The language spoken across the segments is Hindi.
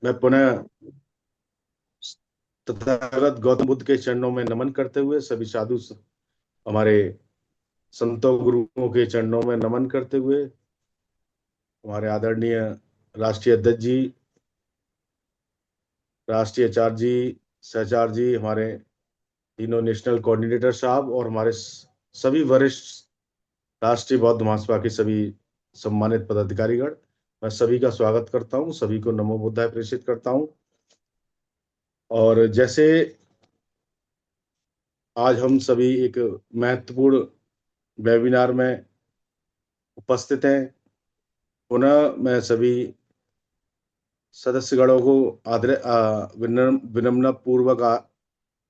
मैं पुनः तथागत गौतम बुद्ध के चरणों में नमन करते हुए सभी हमारे संतों गुरुओं के चरणों में नमन करते हुए हमारे आदरणीय राष्ट्रीय अध्यक्ष जी, राष्ट्रीय आचार्य जी, सहचार्य जी, हमारे तीनों नेशनल कोऑर्डिनेटर साहब और हमारे सभी वरिष्ठ राष्ट्रीय बौद्ध महासभा के सभी सम्मानित पदाधिकारीगण, मैं सभी का स्वागत करता हूं, सभी को नमो बुद्धाय प्रेषित करता हूं। और जैसे आज हम सभी एक महत्वपूर्ण वेबिनार में उपस्थित हैं, पुनः मैं सभी सदस्यगणों को विनम्र पूर्वक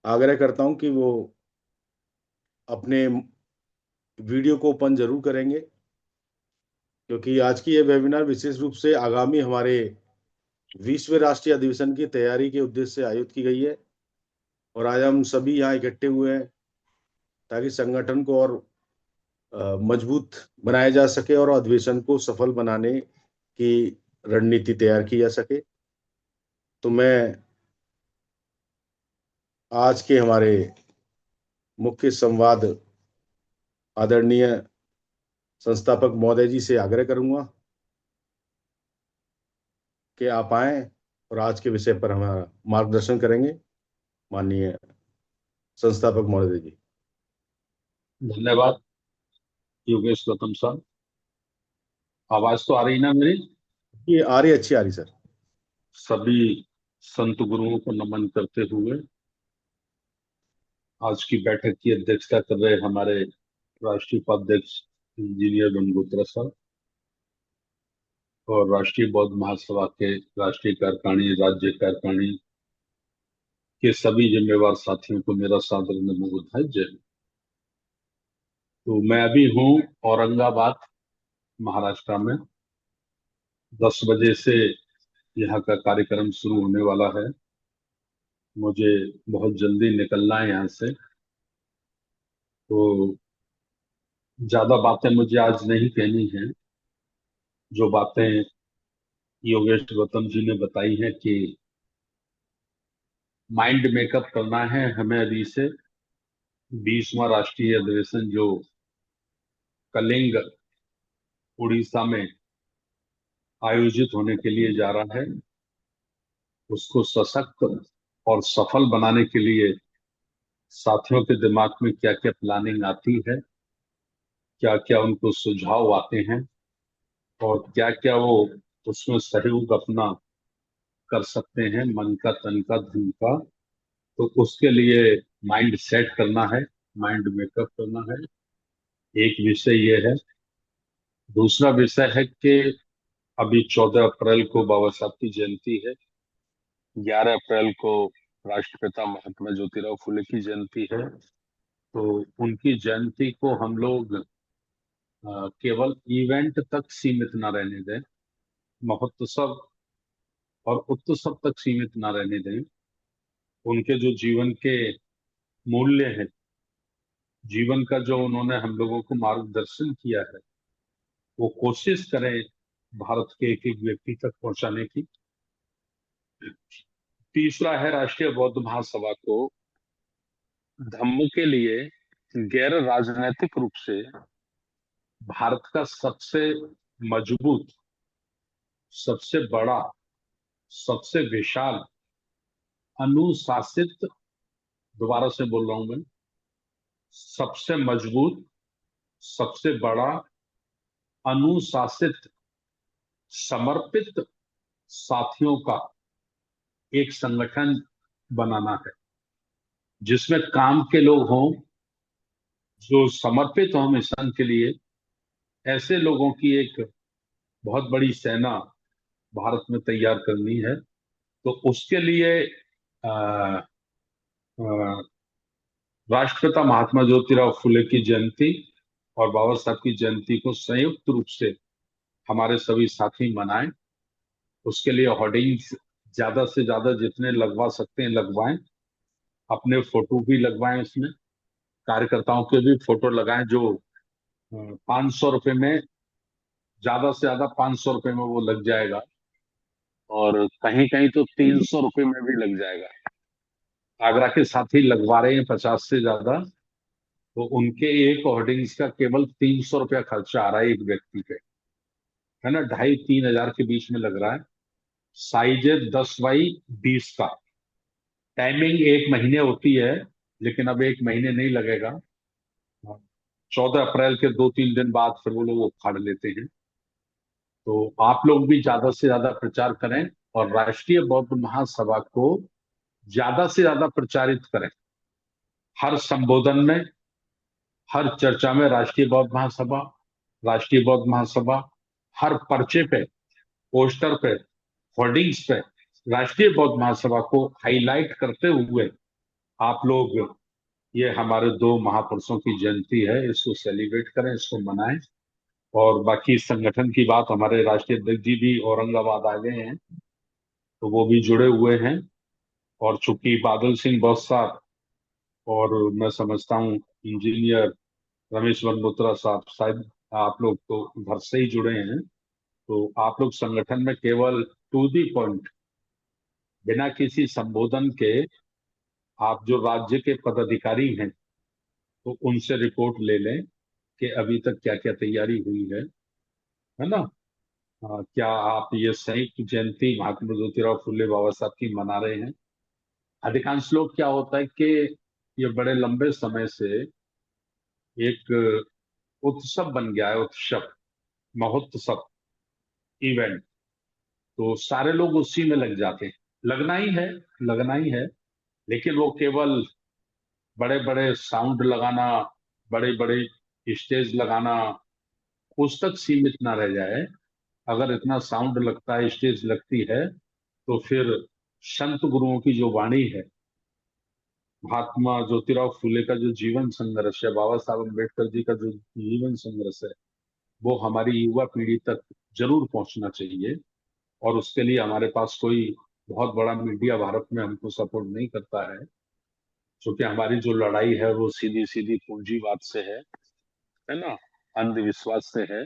आग्रह करता हूं कि वो अपने वीडियो को ओपन जरूर करेंगे, क्योंकि आज की ये वेबिनार विशेष रूप से आगामी हमारे 20वें राष्ट्रीय अधिवेशन की तैयारी के उद्देश्य से आयोजित की गई है। और आज हम सभी यहाँ इकट्ठे हुए हैं ताकि संगठन को और मजबूत बनाया जा सके और अधिवेशन को सफल बनाने की रणनीति तैयार की जा सके। तो मैं आज के हमारे मुख्य संवाद आदरणीय संस्थापक महोदय जी से आग्रह करूंगा कि आप आए और आज के विषय पर हमारा मार्गदर्शन करेंगे। माननीय संस्थापक महोदय जी। धन्यवाद योगेश गौतम साहब। आवाज तो आ रही ना मेरी? ये आ रही, अच्छी आ रही सर। सभी संत गुरुओं को नमन करते हुए आज की बैठक की अध्यक्षता कर रहे हमारे राष्ट्रीय उपाध्यक्ष इंजीनियर गंगोत्रा साहब और राष्ट्रीय बौद्ध महासभा के राष्ट्रीय कार्यकारिणी राज्य कार्यकारिणी के सभी जिम्मेवार साथियों को मेरा सादर नमो बुद्धाय जय हिंद। तो मैं अभी हूँ औरंगाबाद महाराष्ट्र में। 10 बजे से यहाँ का कार्यक्रम शुरू होने वाला है। मुझे बहुत जल्दी निकलना है यहाँ से, तो ज्यादा बातें मुझे आज नहीं कहनी है। जो बातें योगेश गौतम जी ने बताई हैं कि माइंड मेकअप करना है हमें अभी से। 20वां राष्ट्रीय अधिवेशन जो कलिंग उड़ीसा में आयोजित होने के लिए जा रहा है, उसको सशक्त और सफल बनाने के लिए साथियों के दिमाग में क्या क्या प्लानिंग आती है, क्या क्या उनको सुझाव आते हैं और क्या क्या वो उसमें सहयोग अपना कर सकते हैं, मन का, तन का, धन का। तो उसके लिए माइंड सेट करना है, माइंड मेकअप करना है। एक विषय ये है। दूसरा विषय है कि अभी 14 अप्रैल को बाबा साहब की जयंती है। 11 अप्रैल को राष्ट्रपिता महात्मा ज्योतिराव फुले की जयंती है। तो उनकी जयंती को हम लोग केवल इवेंट तक सीमित ना रहने दें, महोत्सव और उत्सव तक सीमित ना रहने दें। उनके जो जीवन के मूल्य हैं, जीवन का जो उन्होंने हम लोगों को मार्गदर्शन किया है, वो कोशिश करें भारत के एक एक व्यक्ति तक पहुंचाने की। तीसरा है राष्ट्रीय बौद्ध महासभा को धम्म के लिए गैर राजनीतिक रूप से भारत का सबसे मजबूत, सबसे बड़ा, सबसे विशाल, अनुशासित, दोबारा से बोल रहा हूं मैं, सबसे मजबूत, सबसे बड़ा, अनुशासित, समर्पित साथियों का एक संगठन बनाना है, जिसमें काम के लोग हों, जो समर्पित हों मिशन के लिए। ऐसे लोगों की एक बहुत बड़ी सेना भारत में तैयार करनी है। तो उसके लिए अ, अ, राष्ट्रपिता महात्मा ज्योतिराव फुले की जयंती और बाबा साहब की जयंती को संयुक्त रूप से हमारे सभी साथी मनाएं। उसके लिए होर्डिंग्स ज्यादा से ज्यादा जितने लगवा सकते हैं लगवाएं। अपने फोटो भी लगवाएं, उसमें कार्यकर्ताओं के भी फोटो लगाएं। जो 500 रुपये में, ज्यादा से ज्यादा 500 रुपये में वो लग जाएगा। और कहीं कहीं तो 300 रुपये में भी लग जाएगा। आगरा के साथ ही लगवा रहे हैं 50 से ज्यादा। तो उनके एक होर्डिंग्स का केवल 300 रुपया खर्चा आ रहा है एक व्यक्ति पे, है ना, 2,500 3,000 के बीच में लग रहा है। साइज है 10 बाई 20 का। टाइमिंग 1 महीने होती है, लेकिन अब 1 महीने नहीं लगेगा। 14 अप्रैल के 2 3 दिन बाद फिर वो लोग उखाड़ लेते हैं। तो आप लोग भी ज्यादा से ज्यादा प्रचार करें और राष्ट्रीय बौद्ध महासभा को ज्यादा से ज्यादा प्रचारित करें। हर संबोधन में, हर चर्चा में राष्ट्रीय बौद्ध महासभा, राष्ट्रीय बौद्ध महासभा, हर पर्चे पे, पोस्टर पे, होर्डिंग्स पे राष्ट्रीय बौद्ध महासभा को हाईलाइट करते हुए आप लोग ये हमारे दो महापुरुषों की जयंती है, इसको सेलिब्रेट करें, इसको मनाएं। और बाकी संगठन की बात, हमारे राष्ट्रीय अध्यक्ष जी भी औरंगाबाद आ गए हैं, तो वो भी जुड़े हुए हैं। और चूंकि बादल सिंह बॉस साहब और मैं समझता हूँ इंजीनियर रमेश बनबोत्रा साहब शायद आप लोग तो घर से ही जुड़े हैं, तो आप लोग संगठन में केवल टू दी पॉइंट, बिना किसी संबोधन के, आप जो राज्य के पदाधिकारी हैं तो उनसे रिपोर्ट ले लें कि अभी तक क्या क्या तैयारी हुई है ना। क्या आप ये संयुक्त जयंती महात्मा ज्योतिराव फुले बाबा साहब की मना रहे हैं? अधिकांश लोग, क्या होता है कि ये बड़े लंबे समय से एक उत्सव बन गया है, उत्सव, महोत्सव, इवेंट। तो सारे लोग उसी में लग जाते हैं। लगना ही है, लगना ही है, लेकिन वो केवल बड़े बड़े साउंड लगाना, बड़े बड़े स्टेज लगाना, उस तक सीमित ना रह जाए। अगर इतना साउंड लगता है, स्टेज लगती है, तो फिर संत गुरुओं की जो वाणी है, महात्मा ज्योतिराव फुले का जो जीवन संघर्ष है, बाबा साहब अम्बेडकर जी का जो जीवन संघर्ष है, वो हमारी युवा पीढ़ी तक जरूर पहुंचना चाहिए। और उसके लिए हमारे पास कोई बहुत बड़ा मीडिया भारत में हमको सपोर्ट नहीं करता है, क्योंकि हमारी जो लड़ाई है वो सीधी सीधी पूंजीवाद से है ना, अंधविश्वास से है।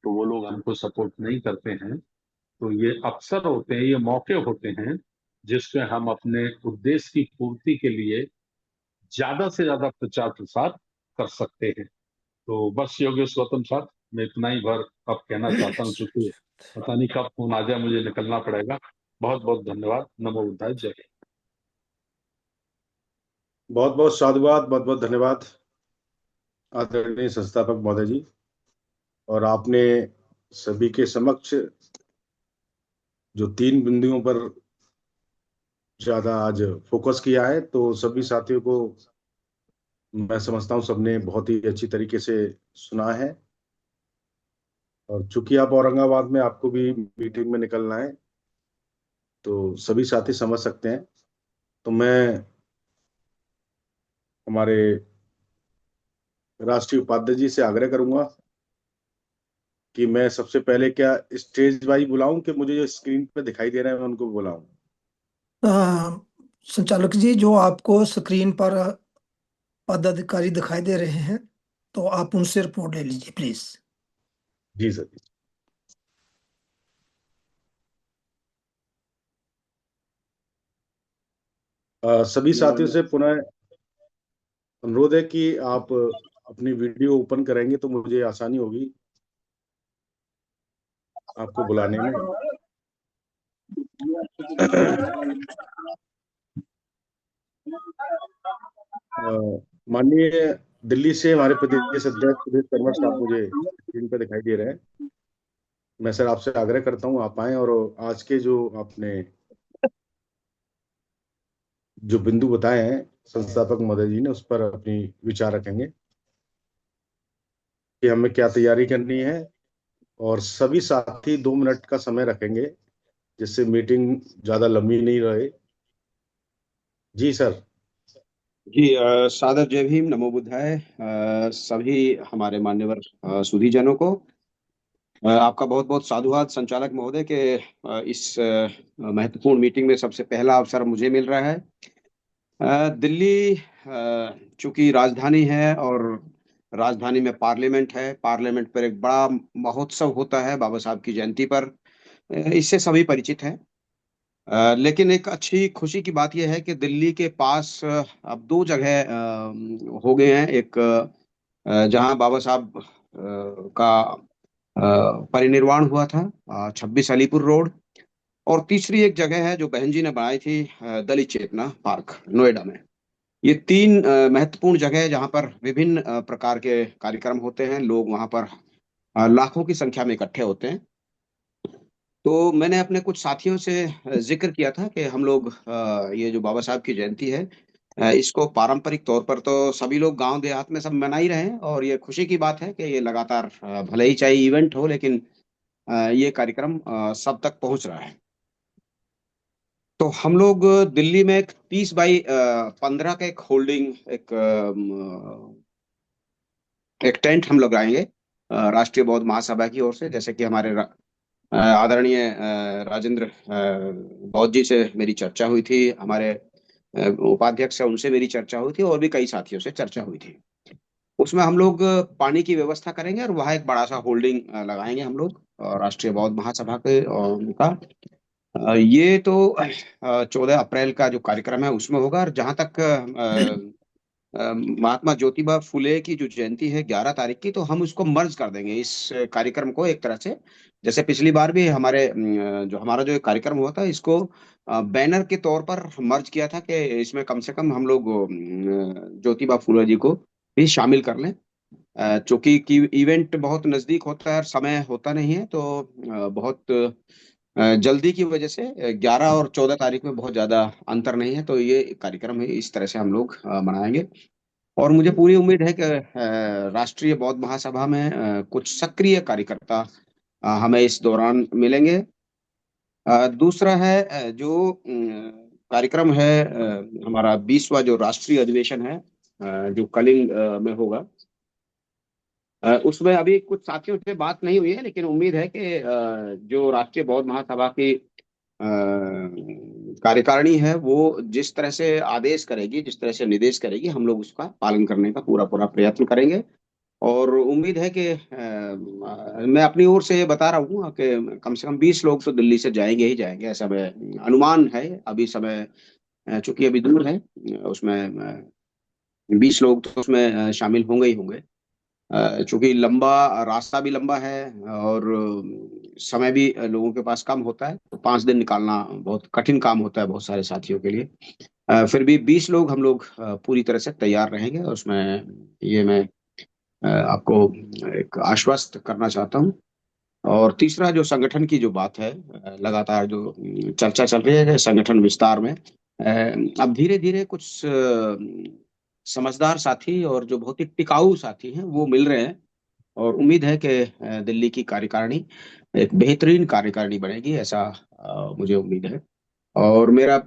तो वो लोग हमको सपोर्ट नहीं करते हैं। तो ये अवसर होते हैं, ये मौके होते हैं, जिसमें हम अपने उद्देश्य की पूर्ति के लिए ज्यादा से ज्यादा प्रचार प्रसार कर सकते हैं। तो बस योगेश गौतम साहब, मैं इतना ही भर अब कहना चाहता हूँ, चूंकि पता नहीं कब फोन आ जाए, मुझे निकलना पड़ेगा। बहुत बहुत धन्यवाद। नमो बुद्धाय, जय हिंद। बहुत बहुत साधुवाद, बहुत बहुत धन्यवाद आदरणीय संस्थापक महोदय जी। और आपने सभी के समक्ष जो तीन बिंदुओं पर ज्यादा आज फोकस किया है, तो सभी साथियों को मैं समझता हूँ सबने बहुत ही अच्छी तरीके से सुना है। और चूंकि आप औरंगाबाद में, आपको भी मीटिंग में निकलना है, तो सभी साथी समझ सकते हैं। तो मैं हमारे राष्ट्रीय उपाध्यक्ष जी से आग्रह करूंगा कि मैं सबसे पहले क्या स्टेज वाइज बुलाऊं, कि मुझे जो स्क्रीन पे दिखाई दे रहा है मैं उनको बुलाऊं? अ, संचालक जी, जो आपको स्क्रीन पर पदाधिकारी दिखाई दे रहे हैं, तो आप उनसे रिपोर्ट ले लीजिए प्लीज। Ji sir. सभी साथियों से पुनः अनुरोध है कि आप अपनी वीडियो ओपन करेंगे तो मुझे आसानी होगी आपको बुलाने में। माननीय दिल्ली से हमारे प्रदेश अध्यक्ष सुरेश तंवर साहब मुझे स्क्रीन पे दिखाई दे रहे हैं। मैं सर आपसे आग्रह करता हूँ आप आएं, और आज के जो आपने जो बिंदु बताए हैं संस्थापक महोदय जी ने, उस पर अपनी विचार रखेंगे कि हमें क्या तैयारी करनी है। और सभी साथी 2 मिनट का समय रखेंगे, जिससे मीटिंग ज्यादा लंबी नहीं रहे। जी सर। जी सादर जय भीम, नमो बुद्धाय। सभी हमारे मान्यवर सुधीजनों को आपका बहुत बहुत साधुवाद संचालक महोदय के इस महत्वपूर्ण मीटिंग में सबसे पहला अवसर मुझे मिल रहा है। दिल्ली चूंकि राजधानी है, और राजधानी में पार्लियामेंट है, पार्लियामेंट पर एक बड़ा महोत्सव होता है बाबा साहब की जयंती पर। इससे सभी परिचित हैं। लेकिन एक अच्छी खुशी की बात यह है कि दिल्ली के पास अब दो जगह हो गए हैं। एक जहां बाबा साहब का परिनिर्वाण हुआ था, 26 अलीपुर रोड। और तीसरी एक जगह है जो बहन जी ने बनाई थी, दलित चेतना पार्क, नोएडा में। ये तीन महत्वपूर्ण जगह है जहां पर विभिन्न प्रकार के कार्यक्रम होते हैं। लोग वहां पर लाखों की संख्या में इकट्ठे होते हैं। तो मैंने अपने कुछ साथियों से जिक्र किया था कि हम लोग ये जो बाबा साहब की जयंती है, इसको पारंपरिक तौर पर तो सभी लोग गांव देहात में सब मना ही रहे हैं। और ये खुशी की बात है कि ये लगातार, भले ही चाहे इवेंट हो, लेकिन ये कार्यक्रम सब तक पहुंच रहा है। तो हम लोग दिल्ली में एक 30 बाई 15 का एक होल्डिंग, एक टेंट हम लगाएंगे राष्ट्रीय बौद्ध महासभा की ओर से। जैसे कि हमारे आदरणीय राजेंद्र बौद्ध जी से मेरी चर्चा हुई थी, हमारे उपाध्यक्ष है उनसे मेरी चर्चा हुई थी, और भी कई साथियों से चर्चा हुई थी। उसमें हम लोग पानी की व्यवस्था करेंगे और वहाँ एक बड़ा सा होल्डिंग लगाएंगे हम लोग, राष्ट्रीय बौद्ध महासभा के और उनका। ये तो 14 अप्रैल का जो कार्यक्रम है उसमें होगा। और जहाँ तक महात्मा ज्योतिबा फुले की जो जयंती है 11 तारीख की, तो हम उसको मर्ज कर देंगे इस कार्यक्रम को एक तरह से। जैसे पिछली बार भी हमारे जो हमारा जो कार्यक्रम हुआ था, इसको बैनर के तौर पर मर्ज किया था कि इसमें कम से कम हम लोग ज्योतिबा फुले जी को भी शामिल कर लें। चूंकि कि इवेंट बहुत नजदीक होता है और समय होता नहीं है, तो बहुत जल्दी की वजह से 11 और 14 तारीख में बहुत ज्यादा अंतर नहीं है। तो ये कार्यक्रम है, इस तरह से हम लोग मनाएंगे। और मुझे पूरी उम्मीद है कि राष्ट्रीय बौद्ध महासभा में कुछ सक्रिय कार्यकर्ता हमें इस दौरान मिलेंगे। दूसरा है जो कार्यक्रम है, हमारा 20वां जो राष्ट्रीय अधिवेशन है, जो कलिंग में होगा। उसमें अभी कुछ साथियों से बात नहीं हुई है, लेकिन उम्मीद है कि जो राष्ट्रीय बौद्ध महासभा की कार्यकारिणी है, वो जिस तरह से आदेश करेगी, जिस तरह से निर्देश करेगी, हम लोग उसका पालन करने का पूरा पूरा प्रयत्न करेंगे। और उम्मीद है कि मैं अपनी ओर से ये बता रहा हूँ कि कम से कम 20 लोग तो दिल्ली से जाएंगे ही जाएंगे, ऐसा मैं अनुमान है। अभी समय चूंकि अभी दूर है, उसमें 20 लोग तो उसमें शामिल होंगे ही होंगे। चूंकि लंबा रास्ता भी लंबा है, और समय भी लोगों के पास कम होता है, तो 5 दिन निकालना बहुत कठिन काम होता है बहुत सारे साथियों के लिए। फिर भी 20 लोग हम लोग पूरी तरह से तैयार रहेंगे, और उसमें ये मैं आपको एक आश्वस्त करना चाहता हूँ। और तीसरा जो संगठन की जो बात है, लगातार जो चर्चा चल रही है कि संगठन विस्तार में, अब धीरे धीरे कुछ समझदार साथी और जो बहुत ही टिकाऊ साथी हैं वो मिल रहे हैं। और उम्मीद है कि दिल्ली की कार्यकारिणी एक बेहतरीन कार्यकारिणी बनेगी, ऐसा मुझे उम्मीद है। और मेरा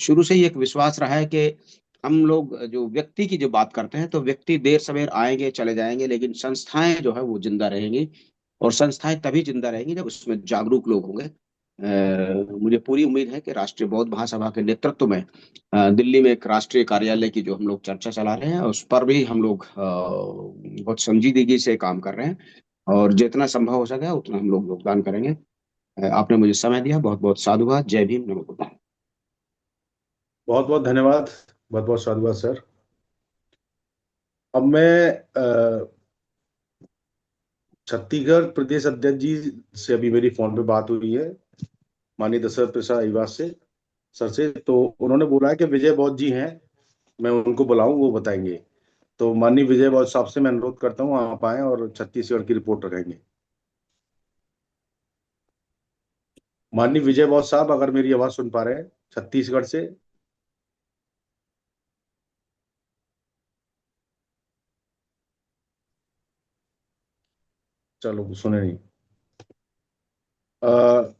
शुरू से ही एक विश्वास रहा है कि हम लोग जो व्यक्ति की जो बात करते हैं, तो व्यक्ति देर सवेर आएंगे चले जाएंगे, लेकिन संस्थाएं जो है वो जिंदा रहेंगी। और संस्थाएं तभी जिंदा रहेंगी जब उसमें जागरूक लोग होंगे। मुझे पूरी उम्मीद है कि राष्ट्रीय बौद्ध महासभा के नेतृत्व में दिल्ली में एक राष्ट्रीय कार्यालय की जो हम लोग चर्चा चला रहे हैं, उस पर भी हम लोग बहुत संजीदगी से काम कर रहे हैं। और जितना संभव हो सके उतना हम लोग योगदान करेंगे। आपने मुझे समय दिया, बहुत बहुत साधुवाद। जय भीम, नमो बुद्धाय। बहुत बहुत धन्यवाद। बहुत बहुत साधुवाद सर। अब मैं छत्तीसगढ़ प्रदेश अध्यक्ष जी से अभी मेरी फोन पे बात हुई है, माननीय दशरथ प्रसाद अय्यवाज से, सर से। तो उन्होंने बोला है कि विजय बौद्ध जी हैं, मैं उनको बुलाऊं, वो बताएंगे। तो माननीय विजय बौद्ध साहब से मैं अनुरोध करता हूँ आप आए और छत्तीसगढ़ की रिपोर्ट रखेंगे। माननीय विजय बौद्ध साहब, अगर मेरी आवाज सुन पा रहे हैं छत्तीसगढ़ से। चलो, सुने नहीं। अ,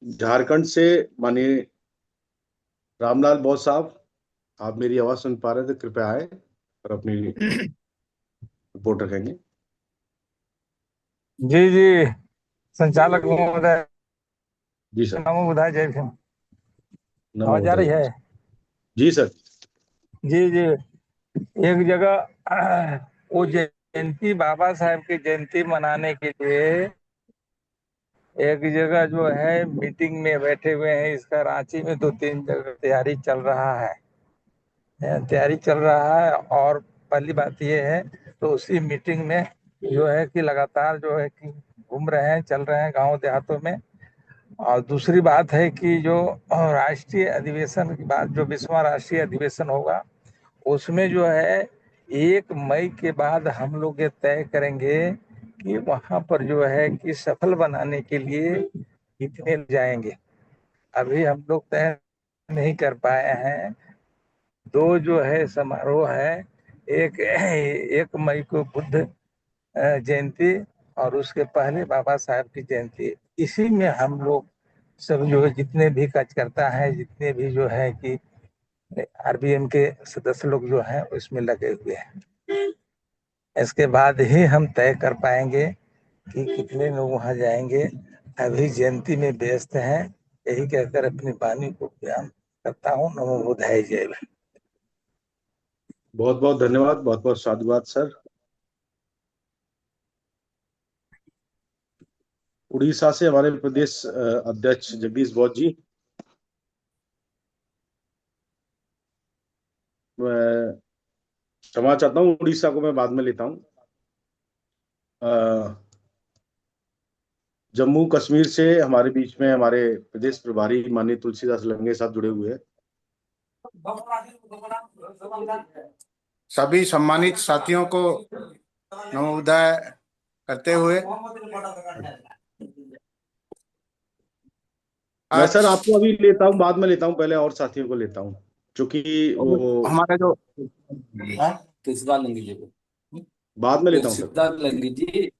झारखंड से माननीय रामलाल बौद्ध साहब, आप मेरी आवाज सुन पा रहे हैं तो कृपया आए और अपनी रिपोर्ट रखेंगे। जी जी, संचालक महोदय, जी सर। नमो बुधाय, जय भीम। नमो आवाज आ बुद्धाय रही है? जी। जी सर। जी जी। एक जगह वो जयंती, बाबा साहेब की जयंती मनाने के लिए एक जगह जो है मीटिंग में बैठे हुए हैं, इसका रांची में 2-3 जगह तैयारी चल रहा है, तैयारी चल रहा है। और पहली बात ये है, तो उसी मीटिंग में जो है कि लगातार जो है कि घूम रहे हैं, चल रहे हैं गांव देहातों में। और दूसरी बात है कि जो राष्ट्रीय अधिवेशन की बात, जो 20वां राष्ट्रीय अधिवेशन होगा, उसमें जो है 1 मई के बाद हम लोग ये तय करेंगे कि वहां पर जो है कि सफल बनाने के लिए कितने जाएंगे। अभी हम लोग तय नहीं कर पाए हैं। दो जो है समारोह है, एक 1 मई को बुद्ध जयंती, और उसके पहले बाबा साहब की जयंती। इसी में हम लोग सब जो है, जितने भी कार्यकर्ता हैं, जितने भी जो है कि आरबीएम के सदस्य लोग जो हैं उसमें लगे हुए हैं। इसके बाद ही हम तय कर पाएंगे कि कितने लोग वहां जाएंगे। अभी जयंती में व्यस्त हैं। यही कहकर अपनी वाणी को विराम करता हूँ। नमो बुद्धाय जय। बहुत बहुत धन्यवाद, बहुत बहुत साधुवाद सर। उड़ीसा से हमारे प्रदेश अध्यक्ष जगदीश बौद्ध जी। मैं क्षमा चाहता हूँ, उड़ीसा को मैं बाद में लेता हूँ। जम्मू कश्मीर से हमारे बीच में हमारे प्रदेश प्रभारी माननीय तुलसीदास लंगे साहब जुड़े हुए हैं। सभी सम्मानित साथियों को नमोदय करते हुए मैं आज सर आपको अभी लेता हूँ, बाद में लेता हूँ, पहले और साथियों को लेता हूँ क्योंकि वो हमारा जो तुलसीदास लंगी जी को, बाद में लेता हूँ सर। तुलसीदास लंगी जी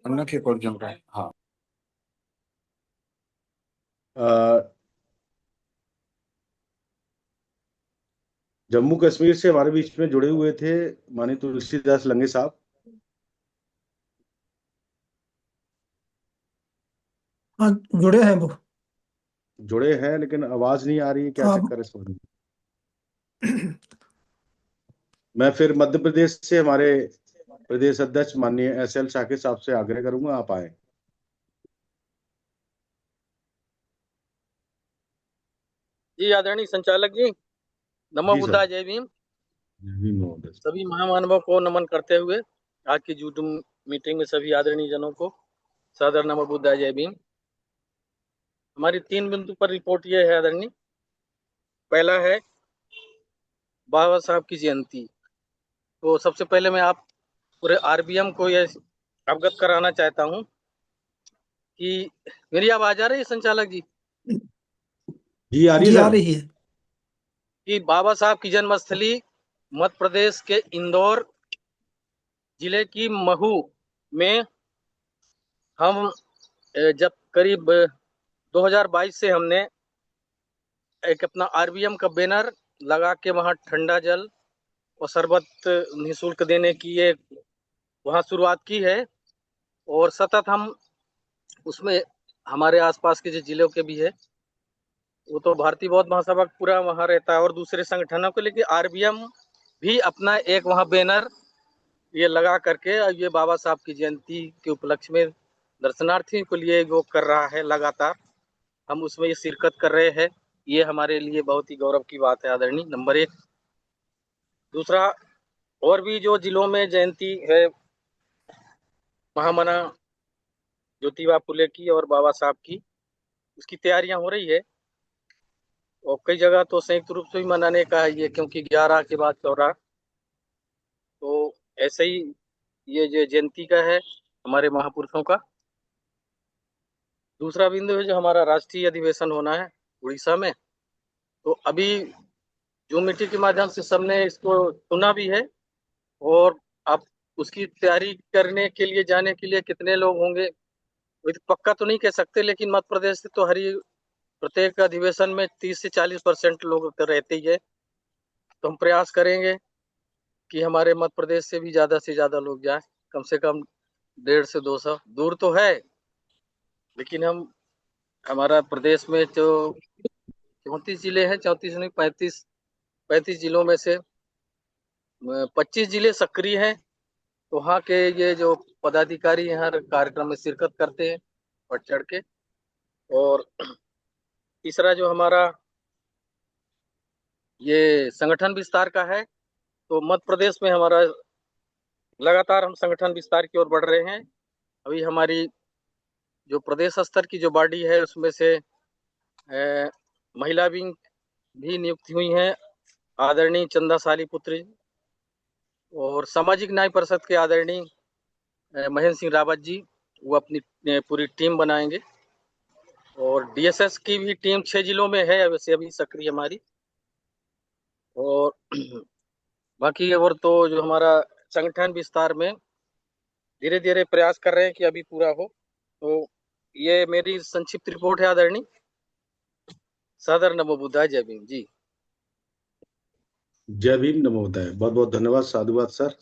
अन्य के कॉल जम रहा है। हाँ, अ, जम्मू कश्मीर से हमारे बीच में जुड़े हुए थे माननीय तुलसीदास लंगे साहब। हाँ, जुड़े हैं वो। जुड़े हैं लेकिन आवाज नहीं आ रही है, क्या आप चक्कर है समझ में। मैं फिर मध्य प्रदेश से हमारे प्रदेश अध्यक्ष माननीय एस एल शाके साहब से आग्रह करूंगा आप आए। जी आदरणीय संचालक जी, नमो जी सर। बुद्धाय जय भीम। जी महोदय। सभी महामानवों को नमन करते हुए आज की जूम मीटिंग में सभी आदरणीय जनों को सादर नमो बुद्धाय जय भीम। हमारी 3 बिंदु पर रिपोर्ट ये है आदरणीय। पहला है बाबा साहब की जयंती। तो सबसे पहले मैं आप पूरे आरबीएम को ये अवगत कराना चाहता हूँ कि मेरी आवाज आ रही है संचालक जी? जी आ रही जी है आ सर। रही है। कि बाबा साहब की जन्मस्थली मध्य प्रदेश के इंदौर जिले की महू में हम जब करीब 2022 से हमने एक अपना आरबीएम का बैनर लगा के वहाँ ठंडा जल और शरबत निःशुल्क देने की ये वहाँ शुरुआत की है। और सतत हम उसमें हमारे आसपास के जो जिलों के भी है, वो तो भारतीय बौद्ध महासभा पूरा वहाँ रहता है और दूसरे संगठनों को, लेकिन आरबीएम भी अपना एक वहाँ बैनर ये लगा करके ये बाबा साहब की जयंती के उपलक्ष्य में दर्शनार्थियों के लिए वो कर रहा है। लगातार हम उसमें ये शिरकत कर रहे हैं, ये हमारे लिए बहुत ही गौरव की बात है आदरणीय। नंबर 1। दूसरा, और भी जो जिलों में जयंती है महामना ज्योतिबा फुले की और बाबा साहब की, उसकी तैयारियां हो रही है और कई जगह तो संयुक्त रूप से भी मनाने का है ये, क्योंकि 11 के बाद 14। तो ऐसे ही ये जो जयंती का है हमारे महापुरुषों का। दूसरा बिंदु है जो हमारा राष्ट्रीय अधिवेशन होना है उड़ीसा में। तो अभी जूम मीटिंग के माध्यम से सबने इसको सुना भी है और अब उसकी तैयारी करने के लिए जाने के लिए कितने लोग होंगे वो तो पक्का तो नहीं कह सकते, लेकिन मध्य प्रदेश से तो प्रत्येक अधिवेशन में 30 से 40% लोग तो रहते ही है। तो हम प्रयास करेंगे कि हमारे मध्य प्रदेश से ज्यादा लोग जाए, कम से कम 150 से 200। दूर तो है लेकिन हमारा प्रदेश में जो 34 जिले हैं, 34 नहीं 35 जिलों में से 25 जिले सक्रिय हैं तो वहाँ के ये जो पदाधिकारी यहाँ कार्यक्रम में शिरकत करते हैं बढ़ चढ़ के। और तीसरा जो हमारा ये संगठन विस्तार का है, तो मध्य प्रदेश में हमारा लगातार हम संगठन विस्तार की ओर बढ़ रहे हैं। अभी हमारी जो प्रदेश स्तर की जो बॉडी है उसमें से महिला विंग भी नियुक्त हुई हैं, आदरणीय चंदा सालीपुत्री, और सामाजिक न्याय परिषद के आदरणीय महेंद्र सिंह रावत जी, वो अपनी पूरी टीम बनाएंगे। और डीएसएस की भी टीम 6 जिलों में है वैसे अभी सक्रिय हमारी। और बाकी और तो जो हमारा संगठन विस्तार में धीरे धीरे प्रयास कर रहे हैं कि अभी पूरा हो। तो ये मेरी संक्षिप्त रिपोर्ट है आदरणीय। सादर नमो बुद्धाय, जय भीम जी। जय भीम, नमो बुद्धाय। बहुत बहुत धन्यवाद, साधुवाद सर।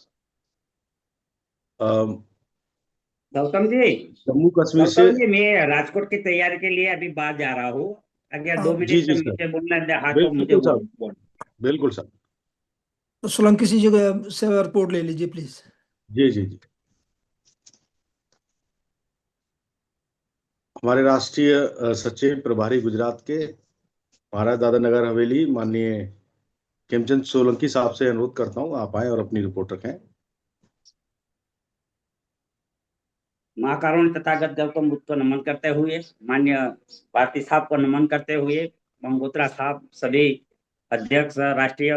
गौतम जी, जम्मू कश्मीर से मैं राजकोट की तैयारी के लिए अभी बाहर जा रहा हूँ। अगर 2 जी मिनट जी सर, मुझे बोलना है तो मुझे बिल्कुल सर, बोल। बिल्कुल सर। तो सोलंकी जी जगह से रिपोर्ट ले लीजिए प्लीज। जी जी जी। हमारे राष्ट्रीय सचिव प्रभारी गुजरात के महाराज दादा नगर हवेली माननीय खेमचंद सोलंकी साहब से अनुरोध करता हूं आप आए और अपनी रिपोर्ट रखें। महाकारुण्य तथागत गौतम बुद्ध को नमन करते हुए, मान्य भारती साहब को नमन करते हुए, गंगोत्रा साहब, सभी अध्यक्ष राष्ट्रीय,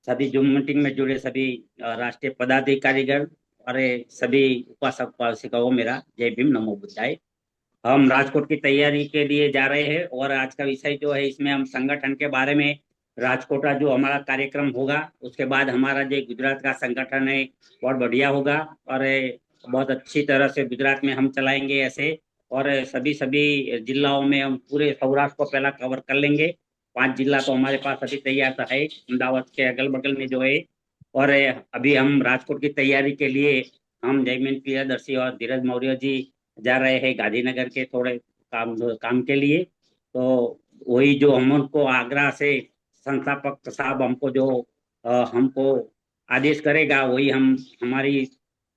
सभी जूम मीटिंग में जुड़े सभी राष्ट्रीय पदाधिकारीगण और सभी उपासक उपासिकाओं, मेरा जय भीम, नमो बुद्धाय। हम राजकोट की तैयारी के लिए जा रहे हैं और आज का विषय जो है इसमें हम संगठन के बारे में, राजकोट का जो हमारा कार्यक्रम होगा उसके बाद हमारा जो गुजरात का संगठन है बहुत बढ़िया होगा और बहुत अच्छी तरह से गुजरात में हम चलाएंगे ऐसे। और सभी सभी जिलाओं में हम पूरे सौराष्ट्र को पहला कवर कर लेंगे। 5 जिला तो हमारे पास अभी तैयार है, अहमदाबाद के अगल बगल में जो है। और अभी हम राजकोट की तैयारी के लिए हम जयमिन प्रियदर्शी और धीरज मौर्य जी जा रहे हैं गांधीनगर के थोड़े काम के लिए। तो वही जो हमको आगरा से संस्थापक साहब हमको जो हमको आदेश करेगा वही हम हमारी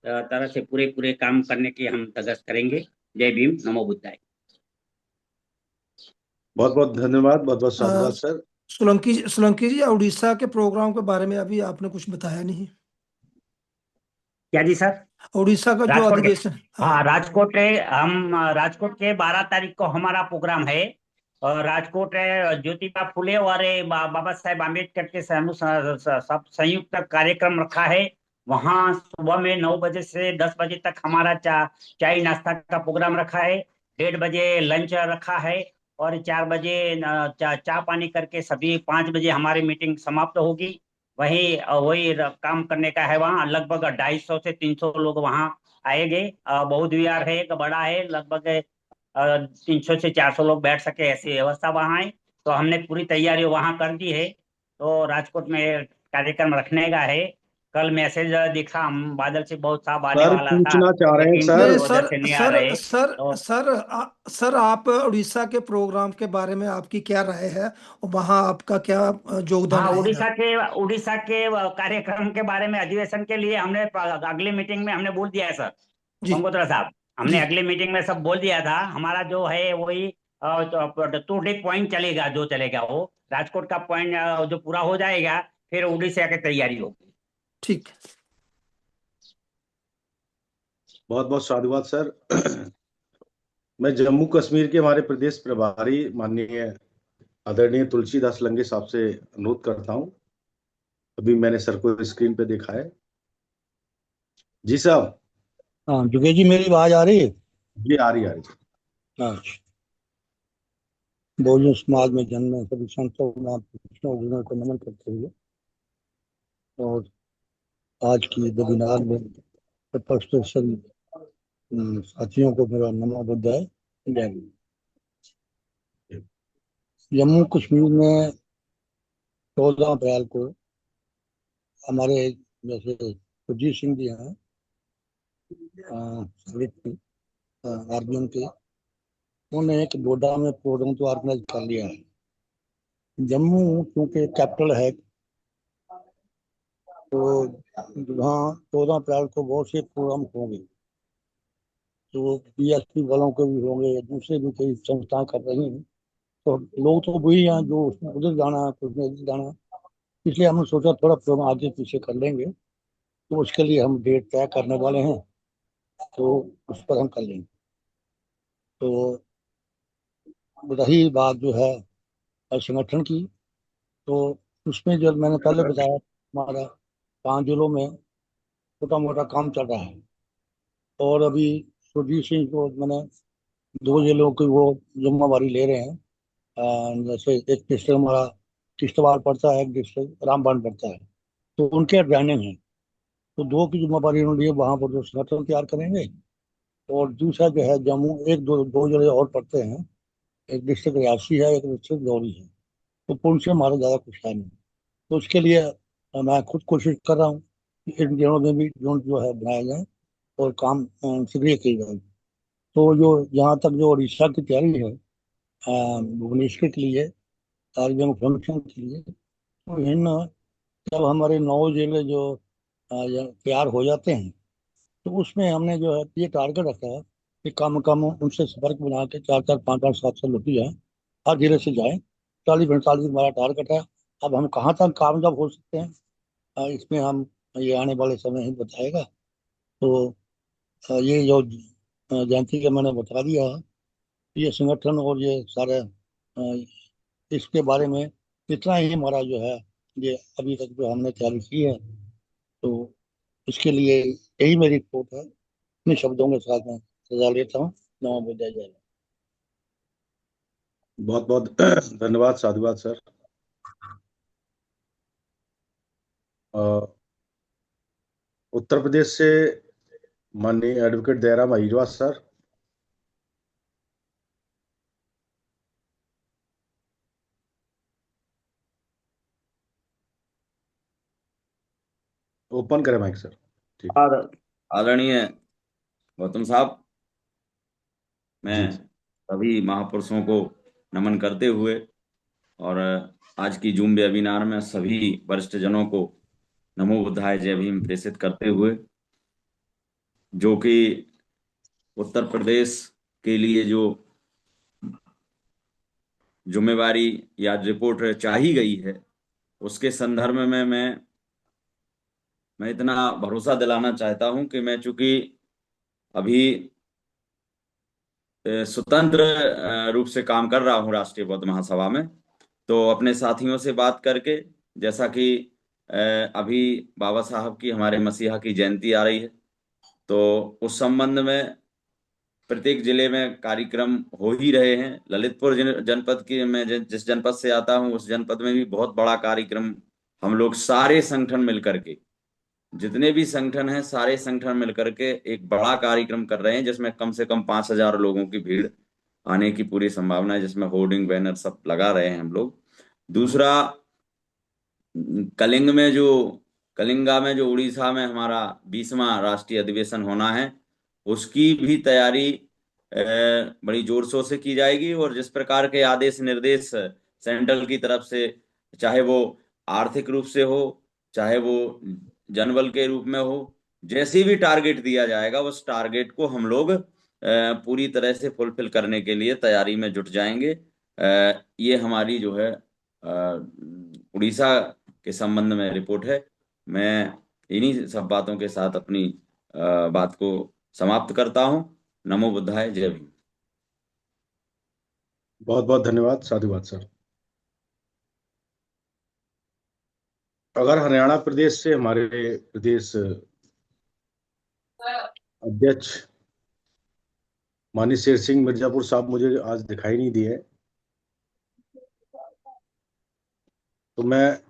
तरह से पूरे पूरे काम करने की हम धगस करेंगे। जय भीम, नमो बुद्धाय। बहुत बहुत धन्यवाद, बहुत बहुत साधुवाद सर। सोलंकी जी, उड़ीसा के प्रोग्राम के बारे में अभी आपने कुछ बताया नहीं। क्या जी सर? उड़ीसा का जो राजकोट के, अधिवेशन। हाँ राजकोट है। हम राजकोट के 12 तारीख को हमारा प्रोग्राम है। और राजकोट है ज्योतिबा फुले और बाबा साहेब आम्बेडकर के सब संयुक्त कार्यक्रम रखा है। वहाँ सुबह में 9 बजे से 10 बजे तक हमारा चाय नाश्ता का प्रोग्राम रखा है। 1:30 बजे लंच रखा है और 4 बजे चाय पानी करके सभी 5 बजे हमारी मीटिंग समाप्त होगी। वही वही काम करने का है। वहाँ लगभग 250 से 300 लोग वहाँ आएंगे। बौद्ध विहार है, एक बड़ा है, लगभग 300 से 400 लोग बैठ सके ऐसी व्यवस्था वहाँ है। तो हमने पूरी तैयारी वहाँ कर दी है। तो राजकोट में कार्यक्रम रखने का है। कल मैसेज दिखा, हम बादल से बहुत साहब आने सर वाला था पूछना चाह रहे हैं लेकिन सर। नहीं किसी वजह सर, से नहीं आ सर रहे। सर तो सर आप उड़ीसा के प्रोग्राम के बारे में आपकी क्या राय है और वहाँ आपका क्या योगदान हाँ, रहेगा? उड़ीसा के कार्यक्रम के बारे में अधिवेशन के लिए हमने अगली मीटिंग में हमने बोल दिया है सर जी गंगोत्रा साहब। हमने जी अगली मीटिंग में सब बोल दिया था। हमारा जो है वही 2 पॉइंट चलेगा, जो चलेगा वो राजकोट का पॉइंट जो पूरा हो जाएगा फिर उड़ीसा की तैयारी होगी। ठीक। बहुत बहुत साधुवाद सर। मैं जम्मू कश्मीर के हमारे प्रदेश प्रभारी माननीय आदरणीय तुलसीदास लंगे साहब से अनुरोध करता हूं। अभी मैंने सर को स्क्रीन पे देखा है। जी साहब। हाँ जुगेश जी, मेरी आवाज आ रही है? जी आ रही, आ रही। अच्छा। बहुजन समाज में जन्मे सभी संतों गुरुओं को नमन करते हुए और आज की वेबिनार में उपस्थित सभी साथियों को मेरा नमो बुद्धाय, जय हिंद। जम्मू कश्मीर में 14 अप्रैल को हमारे जैसे सुरजीत सिंह जी हैं आर्मीन के, उन्होंने एक डोडा में प्रोग्राम तो ऑर्गेनाइज कर लिया है। जम्मू क्योंकि कैपिटल है तो वहाँ 14 अप्रैल को बहुत से प्रोग्राम होंगे। तो बीएसपी वालों के भी होंगे, दूसरे भी कई संस्थाएं कर रही हैं। तो लोग तो वही हैं जो उसमें उधर जाना है, कुछ में इधर जाना है। इसलिए हमने सोचा थोड़ा प्रोग्राम आगे पीछे कर लेंगे। तो उसके लिए हम डेट तय करने वाले हैं, तो उस पर हम कर लेंगे। तो रही बात जो है संगठन की, तो उसमें जो मैंने पहले बताया, हमारा 5 जिलों में छोटा मोटा काम चल रहा है। और अभी सुरजीत सिंह को मैंने 2 जिलों की वो जिम्मेवारी ले रहे हैं। जैसे एक डिस्ट्रिक्ट हमारा किश्तवाड़ पड़ता है, एक डिस्ट्रिक्ट रामबान पड़ता है। तो उनके ज्वाइनिंग है, तो 2 की जिम्मेवारी उन्होंने ली। वहां पर जो संगठन तैयार करेंगे। और दूसरा जो है जम्मू, एक दो दो जिले और पड़ते हैं। एक डिस्ट्रिक्ट रियासी है, एक डिस्ट्रिक्ट दौरी है। तो पुंछ से हमारा ज़्यादा कुछ है नहीं। तो उसके लिए मैं खुद कोशिश कर रहा हूँ कि इन दिनों में भी जोन जो है बनाया जाए और काम सक्रिय किए जाए। तो जो यहाँ तक जो उड़ीसा की तैयारी है भुवनेश्वर के लिए, कार्यक्रम फंक्शन के लिए, तो इन जब हमारे 9 जिले जो तैयार हो जाते हैं, तो उसमें हमने जो है ये टारगेट रखा है कि कम कम उनसे संपर्क बना के 4 4 5 5 7 7 लोग जाए, हर जिले से जाए। 40 45 हमारा टारगेट है। अब हम कहाँ तक कामयाब हो सकते हैं, इसमें हम ये आने वाले समय ही बताएगा। तो ये जो जयंती का मैंने बता दिया है, ये संगठन और ये सारे इसके बारे में इतना ही हमारा जो है ये अभी तक जो हमने तैयारी की है। तो इसके लिए यही मेरी रिपोर्ट है। अपने शब्दों के साथ मैं सजा लेता हूँ। नमो बुद्धाय जय। बहुत बहुत धन्यवाद, साधुवाद सर। अ, उत्तर प्रदेश से माननीय advocate Dayaram Ahirwar sir. Open करें माइक सर। ठीक। आदरणीय गौतम साहब, मैं जी। सभी महापुरुषों को नमन करते हुए और आज की जूम वेबिनार में सभी वरिष्ठ जनों को नमो बुद्धाय जय भीम प्रेषित करते हुए, जो कि उत्तर प्रदेश के लिए जो जिम्मेवारी या रिपोर्ट चाही गई है, उसके संदर्भ में मैं इतना भरोसा दिलाना चाहता हूं कि मैं चूंकि अभी स्वतंत्र रूप से काम कर रहा हूँ राष्ट्रीय बौद्ध महासभा में, तो अपने साथियों से बात करके, जैसा कि अभी बाबा साहब की, हमारे मसीहा की जयंती आ रही है, तो उस संबंध में प्रत्येक जिले में कार्यक्रम हो ही रहे हैं। ललितपुर जनपद की, मैं जिस जनपद से आता हूँ, उस जनपद में भी बहुत बड़ा कार्यक्रम हम लोग सारे संगठन मिलकर के, जितने भी संगठन हैं सारे संगठन मिलकर के एक बड़ा कार्यक्रम कर रहे हैं, जिसमें कम से कम 5,000 लोगों की भीड़ आने की पूरी संभावना है, जिसमें होर्डिंग बैनर सब लगा रहे हैं हम लोग। दूसरा, कलिंग में जो कलिंगा में जो उड़ीसा में हमारा 20वां राष्ट्रीय अधिवेशन होना है, उसकी भी तैयारी बड़ी जोर शोर से की जाएगी। और जिस प्रकार के आदेश निर्देश सेंट्रल की तरफ से, चाहे वो आर्थिक रूप से हो, चाहे वो जनबल के रूप में हो, जैसे भी टारगेट दिया जाएगा, उस टारगेट को हम लोग पूरी तरह से फुलफिल करने के लिए तैयारी में जुट जाएंगे। ये हमारी जो है उड़ीसा के संबंध में रिपोर्ट है। मैं इन्हीं सब बातों के साथ अपनी बात को समाप्त करता हूं। नमो बुद्धाय जय भीम। बहुत बहुत धन्यवाद, साधुवाद सर। अगर हरियाणा प्रदेश से हमारे प्रदेश अध्यक्ष माननीय शेर सिंह मिर्जापुर साहब मुझे आज दिखाई नहीं दिए, तो मैं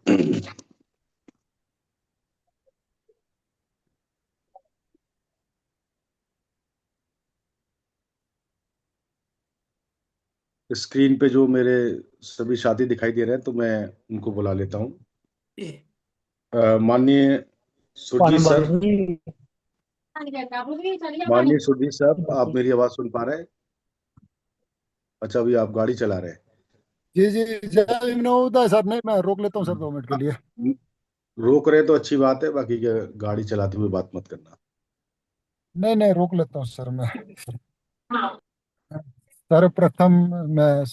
स्क्रीन पे जो मेरे सभी साथी दिखाई दे रहे हैं, तो मैं उनको बुला लेता हूँ। माननीय सुरजीत सर, माननीय सुरजीत साहब, आप मेरी आवाज सुन पा रहे हैं? अच्छा, अभी आप गाड़ी चला रहे हैं। जी जी, जय भीम, नमो बुद्धाय सर। नहीं, मैं रोक लेता हूँ सर 2 मिनट के लिए। रोक रहे तो अच्छी बात है, बाकी क्या गाड़ी चलाते हुए बात मत करना। नहीं नहीं, रोक लेता हूँ सर मैं। सर्वप्रथम मैं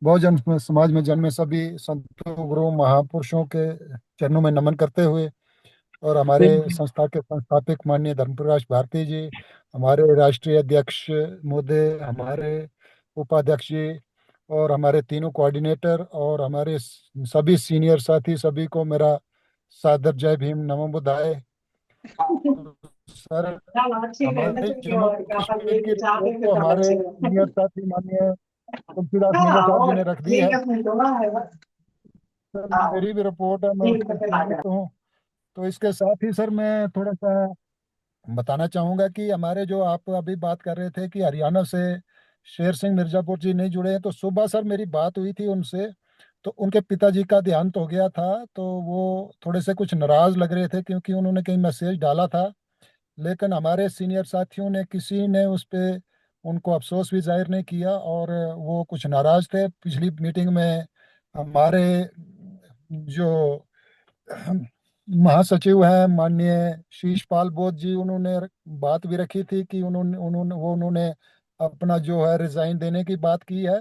बहुजन समाज में जन्मे सभी संतों गुरुओं महापुरुषों के चरणों में नमन करते हुए, और हमारे संस्था के संस्थापक माननीय धर्मप्रकाश भारती जी, हमारे राष्ट्रीय अध्यक्ष महोदय, हमारे उपाध्यक्ष जी, और हमारे तीनों कोऑर्डिनेटर, और हमारे सभी सीनियर साथी, सभी को मेरा सादर जय भीम नमो बुद्धाय। सर, हमारे जम्मू कश्मीर की रिपोर्ट तो हमारे सीनियर साथी माननीय तुलसीदास निंगा साहब जी ने रख दी है। सर, मेरी भी रिपोर्ट है, मैं उससे संतुष्ट हूँ। तो इसके साथ ही सर मैं थोड़ा सा बताना चाहूंगा कि हमारे जो आप अभी बात कर रहे थे कि हरियाणा से शेर सिंह मिर्जापुर जी नहीं जुड़े हैं, तो सुबह सर मेरी बात हुई थी उनसे, तो उनके पिताजी का देहांत हो गया था, तो वो थोड़े से कुछ नाराज लग रहे थे क्योंकि उन्होंने कहीं मैसेज डाला था, लेकिन हमारे सीनियर साथियों ने किसी ने उस पे उनको अफसोस भी जाहिर नहीं किया, और वो कुछ नाराज थे। पिछली मीटिंग में हमारे जो महासचिव हैं माननीय शीशपाल बोध जी, उन्होंने बात भी रखी थी कि उन्होंने अपना जो है रिजाइन देने की बात की है।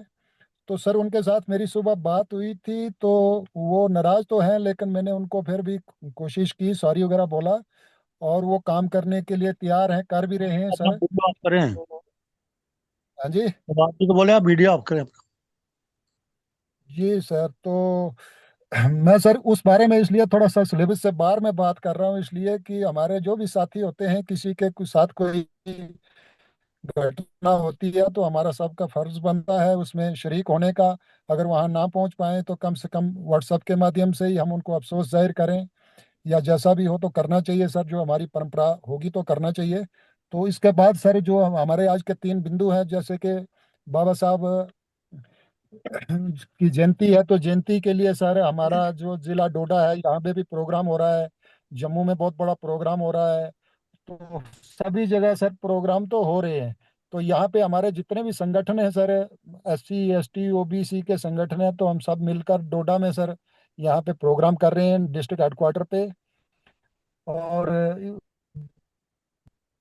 तो सर उनके साथ मेरी सुबह बात हुई थी, तो वो नाराज तो हैं, लेकिन मैंने उनको फिर भी कोशिश की, सॉरी वगैरह बोला, और वो काम करने के लिए तैयार हैं, कर भी रहे हैं अपना सर। वीडियो ऑफ करें। तो हाँ जी। तो आप जी को बोले आप वीडियो ऑफ करें। जी सर, तो मैं सर उस बारे में इसलिए थोड़ा सा सिलेबस से बाहर में बात कर रहा हूँ, इसलिए कि हमारे जो भी साथी होते हैं, किसी के कुछ साथ कोई घटना होती है तो हमारा सबका फर्ज बनता है उसमें शरीक होने का। अगर वहाँ ना पहुँच पाए तो कम से कम व्हाट्सएप के माध्यम से ही हम उनको अफसोस जाहिर करें, या जैसा भी हो तो करना चाहिए सर, जो हमारी परंपरा होगी तो करना चाहिए। तो इसके बाद सर जो हमारे आज के तीन बिंदु हैं, जैसे कि बाबा साहब की जयंती है, तो जयंती के लिए सर हमारा जो जिला डोडा है, यहाँ पे भी प्रोग्राम हो रहा है, जम्मू में बहुत बड़ा प्रोग्राम हो रहा है, तो सभी जगह सर प्रोग्राम तो हो रहे हैं। तो यहाँ पे हमारे जितने भी संगठन हैं सर, SC ST OBC के संगठन हैं, तो हम सब मिलकर डोडा में सर यहाँ पे प्रोग्राम कर रहे हैं डिस्ट्रिक्ट हेडक्वार्टर पे। और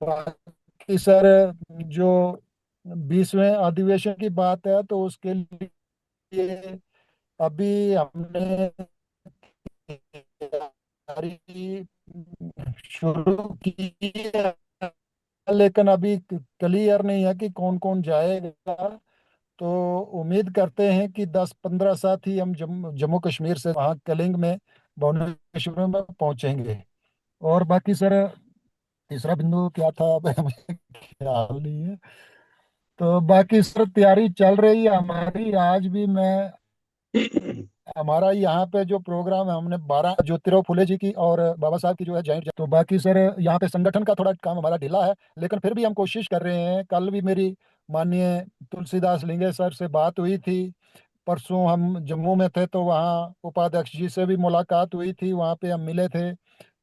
बाकी सर जो 20वें अधिवेशन की बात है, तो उसके लिए अभी हमने तैयारी शुरू की है, लेकिन अभी क्लियर नहीं है कि कौन कौन जाएगा। तो उम्मीद करते हैं कि 10-15 साथी हम जम्मू कश्मीर से वहाँ कलिंग में, भुवनेश्वर में पहुंचेंगे। और बाकी सर तीसरा बिंदु क्या था, अब मुझे ख्याल नहीं है। तो बाकी सर तैयारी चल रही है हमारी। आज भी मैं, हमारा यहाँ पे जो प्रोग्राम है, हमने 12 ज्योतिराव फुले जी की और बाबा साहब की जो है जयंती, तो बाकी सर यहाँ पे संगठन का थोड़ा काम हमारा ढीला है, लेकिन फिर भी हम कोशिश कर रहे हैं। कल भी मेरी माननीय तुलसीदास लिंगे सर से बात हुई थी, परसों हम जम्मू में थे तो वहाँ उपाध्यक्ष जी से भी मुलाकात हुई थी, वहाँ पे हम मिले थे।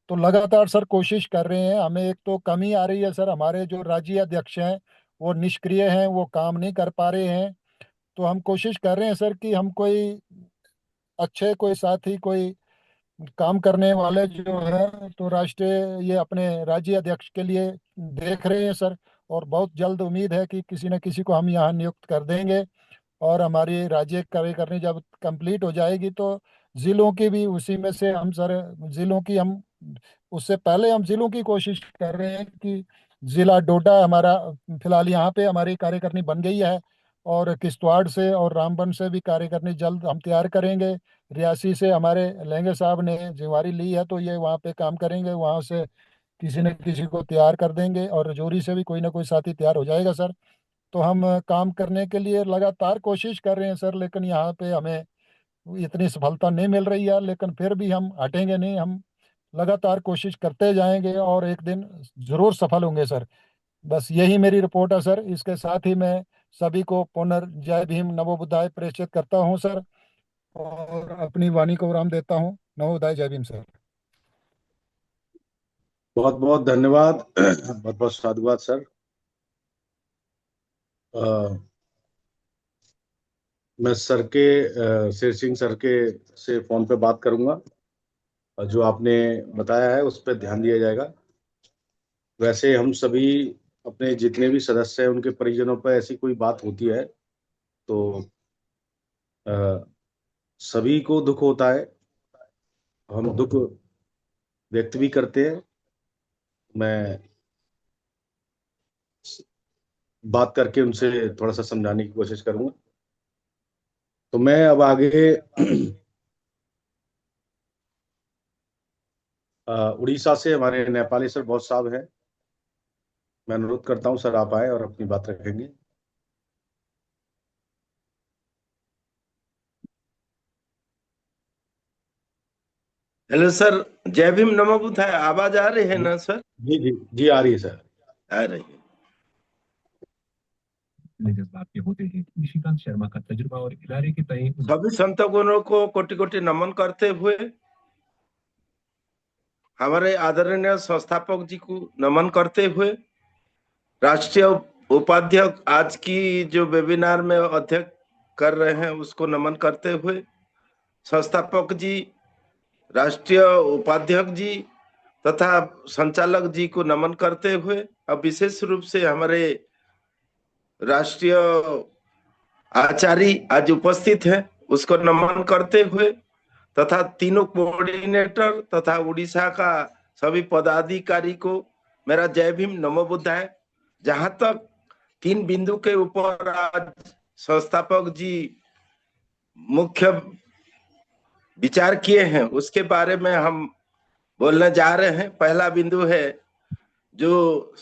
तो लगातार सर कोशिश कर रहे हैं। हमें एक तो कमी आ रही है सर, हमारे जो राज्य अध्यक्ष हैं वो निष्क्रिय हैं, वो काम नहीं कर पा रहे हैं। तो हम कोशिश कर रहे हैं सर कि हम कोई अच्छे कोई साथी, कोई काम करने वाले जो है, तो राष्ट्रीय ये अपने राज्य अध्यक्ष के लिए देख रहे हैं सर। और बहुत जल्द उम्मीद है कि किसी न किसी को हम यहाँ नियुक्त कर देंगे, और हमारी राज्य कार्यकारिणी जब कंप्लीट हो जाएगी तो जिलों की भी उसी में से हम सर, जिलों की हम, उससे पहले हम जिलों की कोशिश कर रहे हैं कि जिला डोडा हमारा फिलहाल यहाँ पे हमारी कार्यकारिणी बन गई है, और किश्तवाड़ से और रामबन से भी कार्यकारिणी जल्द हम तैयार करेंगे। रियासी से हमारे लहंगे साहब ने जिम्मेवारी ली है, तो ये वहाँ पे काम करेंगे, वहाँ से किसी न किसी को तैयार कर देंगे, और रजौरी से भी कोई ना कोई साथी तैयार हो जाएगा सर। तो हम काम करने के लिए लगातार कोशिश कर रहे हैं सर, लेकिन यहाँ पे हमें इतनी सफलता नहीं मिल रही है, लेकिन फिर भी हम हटेंगे नहीं, हम लगातार कोशिश करते जाएंगे और एक दिन जरूर सफल होंगे सर। बस यही मेरी रिपोर्ट है सर। इसके साथ ही मैं सभी को पुनर्जय भीम नमो बुद्धाय प्रेषित करता हूँ सर, और अपनी वाणी को विराम देता हूँ। नमो बुद्धाय, जय भीम सर। बहुत बहुत धन्यवाद। बहुत बहुत साधुवाद सर। अ, मैं सर के शेर सिंह सर के से फोन पे बात करूंगा। जो आपने बताया है उस पर ध्यान दिया जाएगा। वैसे हम सभी अपने जितने भी सदस्य हैं उनके परिजनों पर ऐसी कोई बात होती है तो अ, सभी को दुख होता है, हम दुख व्यक्त भी करते हैं। मैं बात करके उनसे थोड़ा सा समझाने की कोशिश करूंगा। तो मैं अब आगे उड़ीसा से हमारे नेपाली सर बहुत साहब हैं, मैं अनुरोध करता हूं सर आप आए और अपनी बात रखेंगे। हेलो सर, जय भीम, नमो बुद्धाय। आवाज आ रही है ना सर? जी जी जी, आ रही है सर। आ रही है। जज्बात के होते हैं निशिकांत शर्मा का तजुर्बा और इदारे के तय सभी संतगणों को कोटि कोटि नमन करते हुए हमारे आदरणीय संस्थापक जी को नमन करते हुए, राष्ट्रीय उपाध्यक्ष आज की जो वेबिनार में अध्यक्ष कर रहे हैं उसको नमन करते हुए, संस्थापक जी, राष्ट्रीय उपाध्यक्ष जी तथा संचालक जी को नमन करते हुए, अब विशेष रूप से हमारे राष्ट्रीय आचार्य आज उपस्थित है उसको नमन करते हुए, तथा तीनों कोऑर्डिनेटर तथा उड़ीसा का सभी पदाधिकारी को मेरा जय भीम, नमो बुद्धाय। जहां तक 3 बिंदु के ऊपर आज संस्थापक जी मुख्य विचार किए हैं उसके बारे में हम बोलने जा रहे हैं। पहला बिंदु है जो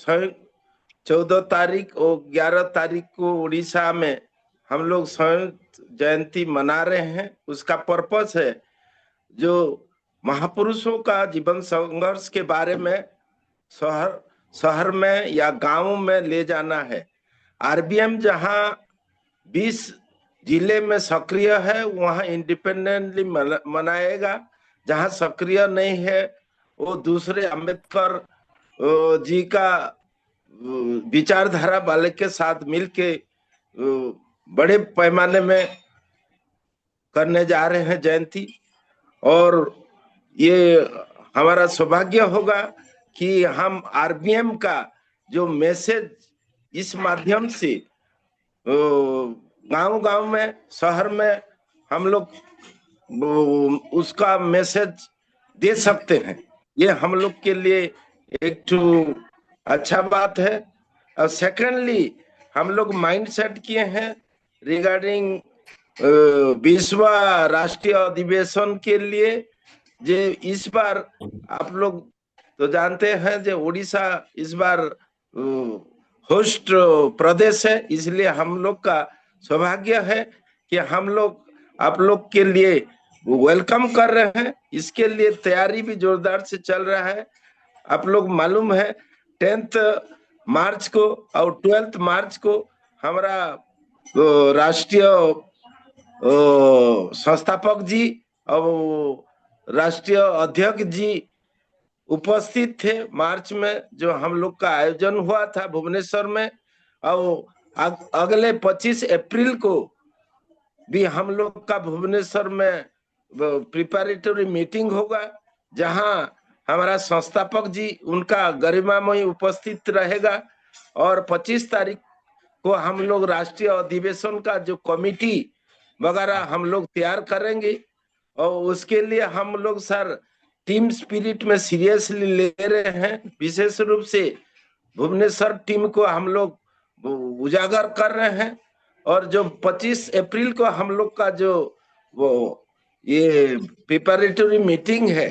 14 तारीख और 11 तारीख को उड़ीसा में हम लोग संयुक्त जयंती मना रहे हैं। उसका पर्पस है जो महापुरुषों का जीवन संघर्ष के बारे में शहर में या गांव में ले जाना है। आरबीएम जहां 20 जिले में सक्रिय है वहां इंडिपेंडेंटली मनाएगा, जहां सक्रिय नहीं है वो दूसरे अंबेडकर जी का विचारधारा वाले के साथ मिलके बड़े पैमाने में करने जा रहे हैं जयंती। और ये हमारा सौभाग्य होगा कि हम आरबीएम का जो मैसेज इस माध्यम से गांव-गांव में, शहर में हम लोग उसका मैसेज दे सकते हैं। ये हम लोग के लिए एक अच्छा बात है। और सेकेंडली हम लोग माइंड सेट किए हैं रिगार्डिंग 20वां राष्ट्रीय अधिवेशन के लिए। जे इस बार आप लोग तो जानते हैं जो उड़ीसा इस बार होस्ट प्रदेश है, इसलिए हम लोग का सौभाग्य है कि हम लोग आप लोग के लिए वेलकम कर रहे हैं। इसके लिए तैयारी भी जोरदार से चल रहा है। आप लोग मालूम है 10th मार्च को और 12th मार्च को हमारा राष्ट्रीय संस्थापक जी और राष्ट्रीय अध्यक्ष जी उपस्थित थे मार्च में जो हम लोग का आयोजन हुआ था भुवनेश्वर में। और अगले 25 अप्रैल को भी हम लोग का भुवनेश्वर में प्रिपरेटरी मीटिंग होगा, जहां हमारा संस्थापक जी उनका गरिमामय उपस्थित रहेगा। और 25 तारीख को हम लोग राष्ट्रीय अधिवेशन का जो कमिटी वगैरह हम लोग तैयार करेंगे। और उसके लिए हम लोग सर टीम स्पिरिट में सीरियसली ले रहे हैं। विशेष रूप से भुवनेश्वर टीम को हम लोग उजागर कर रहे हैं। और जो 25 अप्रैल को हम लोग का जो ये प्रिपरेटरी मीटिंग है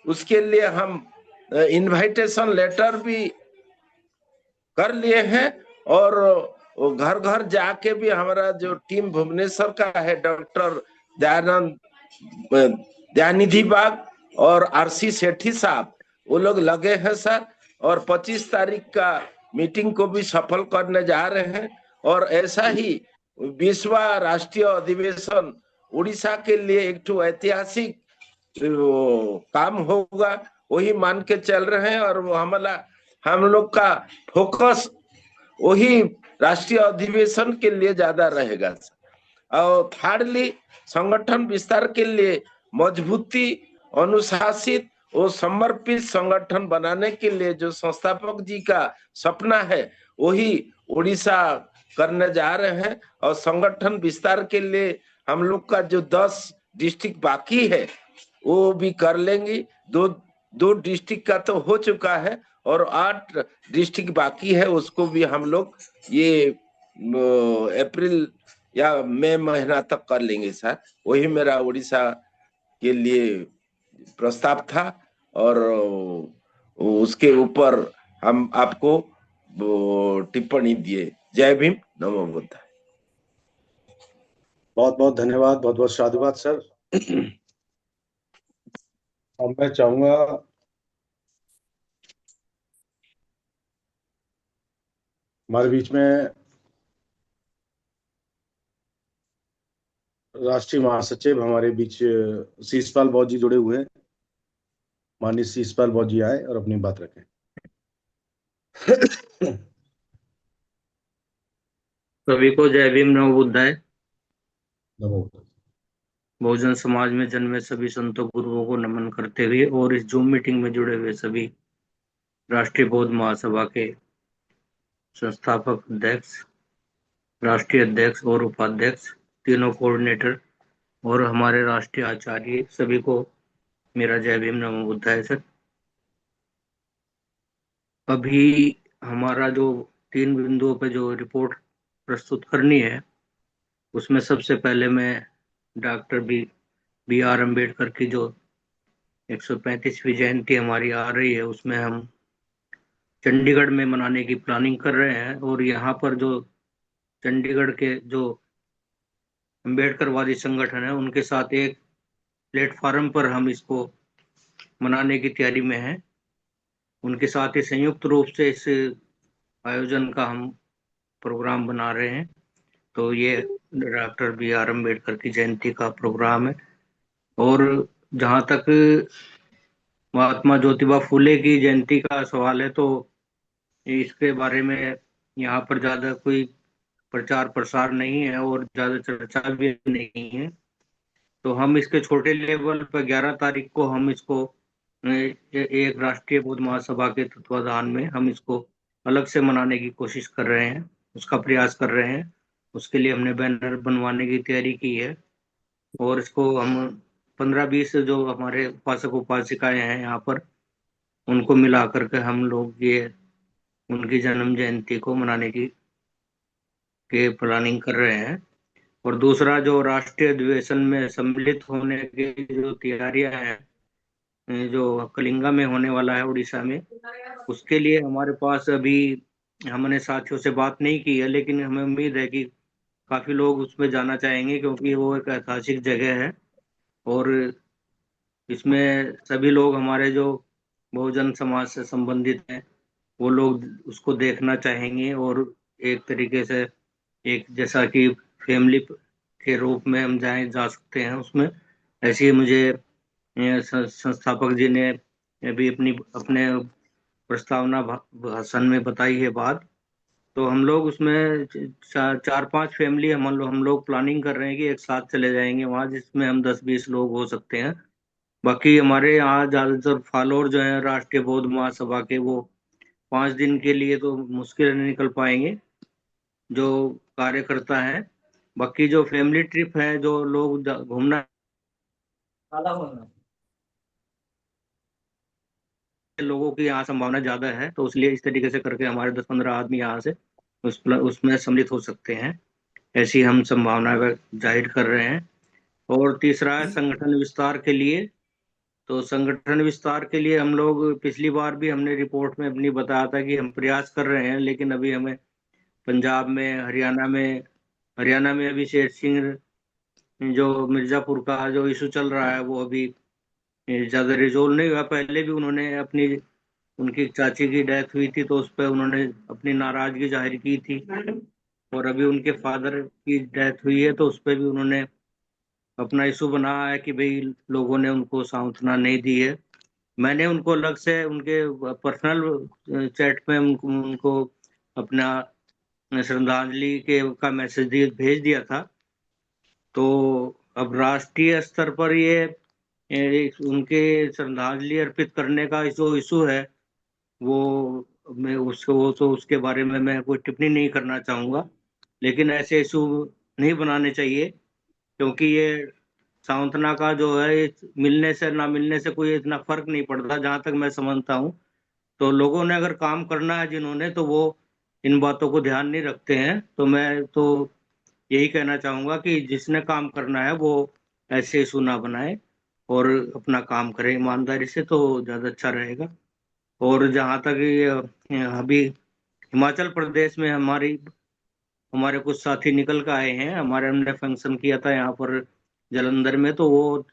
उसके लिए हम इनविटेशन लेटर भी कर लिए हैं। और घर घर जाके भी हमारा जो टीम भुवनेश्वर का है डॉक्टर दयानिधि बाग और आरसी सेठी साहब वो लोग लगे हैं सर। और 25 तारीख का मीटिंग को भी सफल करने जा रहे हैं। और ऐसा ही 20वां राष्ट्रीय अधिवेशन उड़ीसा के लिए एक ऐतिहासिक काम होगा वही मान के चल रहे हैं। और हम लोग का फोकस वही राष्ट्रीय अधिवेशन के लिए ज्यादा रहेगा। और थर्डली संगठन विस्तार के लिए मजबूती, अनुशासित वो समर्पित संगठन बनाने के लिए जो संस्थापक जी का सपना है वही उड़ीसा करने जा रहे हैं। और संगठन विस्तार के लिए हम लोग का जो 10 डिस्ट्रिक्ट बाकी है वो भी कर लेंगे। दो डिस्ट्रिक्ट का तो हो चुका है और 8 डिस्ट्रिक्ट बाकी है, उसको भी हम लोग ये अप्रैल या मई महीना तक कर लेंगे सर। वही मेरा उड़ीसा के लिए प्रस्ताव था और उसके ऊपर हम आपको टिप्पणी दिए। जय भीम, नमो बुद्धाय। बहुत बहुत धन्यवाद, बहुत बहुत साधुवाद सर। अब मैं चाहूंगा हमारे बीच में राष्ट्रीय महासचिव हमारे बीच शीशपाल बौद्ध जी जुड़े हुए हैं। माननीय शीशपाल बौद्ध जी आए और अपनी बात रखें। सभी को जय भीम, नमो बुद्धाय। नमो। बहुजन समाज में जन्मे सभी संतों गुरुओं को नमन करते हुए और इस जूम मीटिंग में जुड़े हुए सभी राष्ट्रीय बौद्ध महासभा के संस्थापक अध्यक्ष, राष्ट्रीय अध्यक्ष और उपाध्यक्ष, तीनों कोऑर्डिनेटर और हमारे राष्ट्रीय आचार्य, सभी को मेरा जय भीम, नमो बुद्धाय सर। अभी हमारा जो 3 बिंदुओं पे जो रिपोर्ट प्रस्तुत करनी है उसमें सबसे पहले मैं डॉक्टर बी आर अम्बेडकर की जो 135वीं जयंती हमारी आ रही है उसमें हम चंडीगढ़ में मनाने की प्लानिंग कर रहे हैं। और यहाँ पर जो चंडीगढ़ के जो अम्बेडकरवादी संगठन है उनके साथ एक प्लेटफार्म पर हम इसको मनाने की तैयारी में हैं। उनके साथ ही संयुक्त रूप से इस आयोजन का हम प्रोग्राम बना रहे हैं। तो ये डॉक्टर बी आर अम्बेडकर की जयंती का प्रोग्राम है। और जहाँ तक महात्मा ज्योतिबा फुले की जयंती का सवाल है तो इसके बारे में यहाँ पर ज्यादा कोई प्रचार प्रसार नहीं है और ज्यादा चर्चा भी नहीं है। तो हम इसके छोटे लेवल पर 11 तारीख को हम इसको एक राष्ट्रीय बौद्ध महासभा के तत्वाधान में हम इसको अलग से मनाने की कोशिश कर रहे हैं, उसका प्रयास कर रहे हैं। उसके लिए हमने बैनर बनवाने की तैयारी की है और इसको हम 15-20 जो हमारे उपासक उपासिकाएं हैं यहाँ पर उनको मिला करके हम लोग ये उनकी जन्म जयंती को मनाने की प्लानिंग कर रहे हैं। और दूसरा जो राष्ट्रीय अधिवेशन में सम्मिलित होने की जो तैयारियां हैं जो कलिंगा में होने वाला है उड़ीसा में, उसके लिए हमारे पास अभी हमने साथियों से बात नहीं की है, लेकिन हमें उम्मीद है कि काफी लोग उसमें जाना चाहेंगे क्योंकि वो एक ऐतिहासिक जगह है और इसमें सभी लोग हमारे जो बहुजन समाज से संबंधित हैं वो लोग उसको देखना चाहेंगे। और एक तरीके से एक जैसा कि फैमिली के रूप में हम जा सकते हैं उसमें, ऐसे ही मुझे संस्थापक जी ने भी अपने प्रस्तावना भाषण में बताई है बात। तो हम लोग उसमें 4-5 फैमिली हम लोग प्लानिंग कर रहे हैं कि एक साथ चले जाएंगे वहां, जिसमें हम 10-20 लोग हो सकते हैं। बाकी हमारे यहाँ ज्यादातर फॉलोअर जो है राष्ट्रीय बौद्ध महासभा के वो 5 दिन के लिए तो मुश्किल नहीं निकल पाएंगे जो कार्यकर्ता है। बाकी जो फैमिली ट्रिप है जो लोग घूमना लोगों की यहाँ संभावना ज्यादा है, तो इसलिए इस तरीके से करके हमारे 10-15 आदमी यहाँ से उसमें सम्मिलित हो सकते हैं, ऐसी हम संभावना जाहिर कर रहे हैं। और तीसरा है संगठन विस्तार के लिए। तो संगठन विस्तार के लिए हम लोग पिछली बार भी हमने रिपोर्ट में अपनी बताया था कि हम प्रयास कर रहे हैं, लेकिन अभी हमें पंजाब में हरियाणा में अभी शेर सिंह जो मिर्जापुर का जो इशू चल रहा है वो अभी ज्यादा रिजोल्व नहीं हुआ। पहले भी उन्होंने उनकी चाची की डेथ हुई थी तो उस पर उन्होंने अपनी नाराजगी जाहिर की थी। और अभी उनके फादर की डेथ हुई है तो उस पर भी उन्होंने अपना इशू बनाया है कि भाई लोगों ने उनको सांत्वना नहीं दी है। मैंने उनको अलग से उनके पर्सनल चैट में उनको अपना श्रद्धांजलि का मैसेज भेज दिया था। तो अब राष्ट्रीय स्तर पर ये उनके श्रद्धांजलि अर्पित करने का जो इशू है वो मैं उसको वो तो उसके बारे में मैं कोई टिप्पणी नहीं करना चाहूंगा, लेकिन ऐसे इशू नहीं बनाने चाहिए, क्योंकि ये सांत्वना का जो है मिलने से ना मिलने से कोई इतना फर्क नहीं पड़ता जहां तक मैं समझता हूँ। तो लोगों ने अगर काम करना है जिन्होंने, तो वो इन बातों को ध्यान नहीं रखते हैं। तो मैं तो यही कहना चाहूंगा कि जिसने काम करना है वो ऐसे इशू ना बनाए और अपना काम करे ईमानदारी से, तो ज्यादा अच्छा रहेगा। और जहां तक ये अभी हिमाचल प्रदेश में हमारे कुछ साथी निकल के आए हैं, हमारे हमने फंक्शन किया था यहाँ पर जालंधर में, तो वो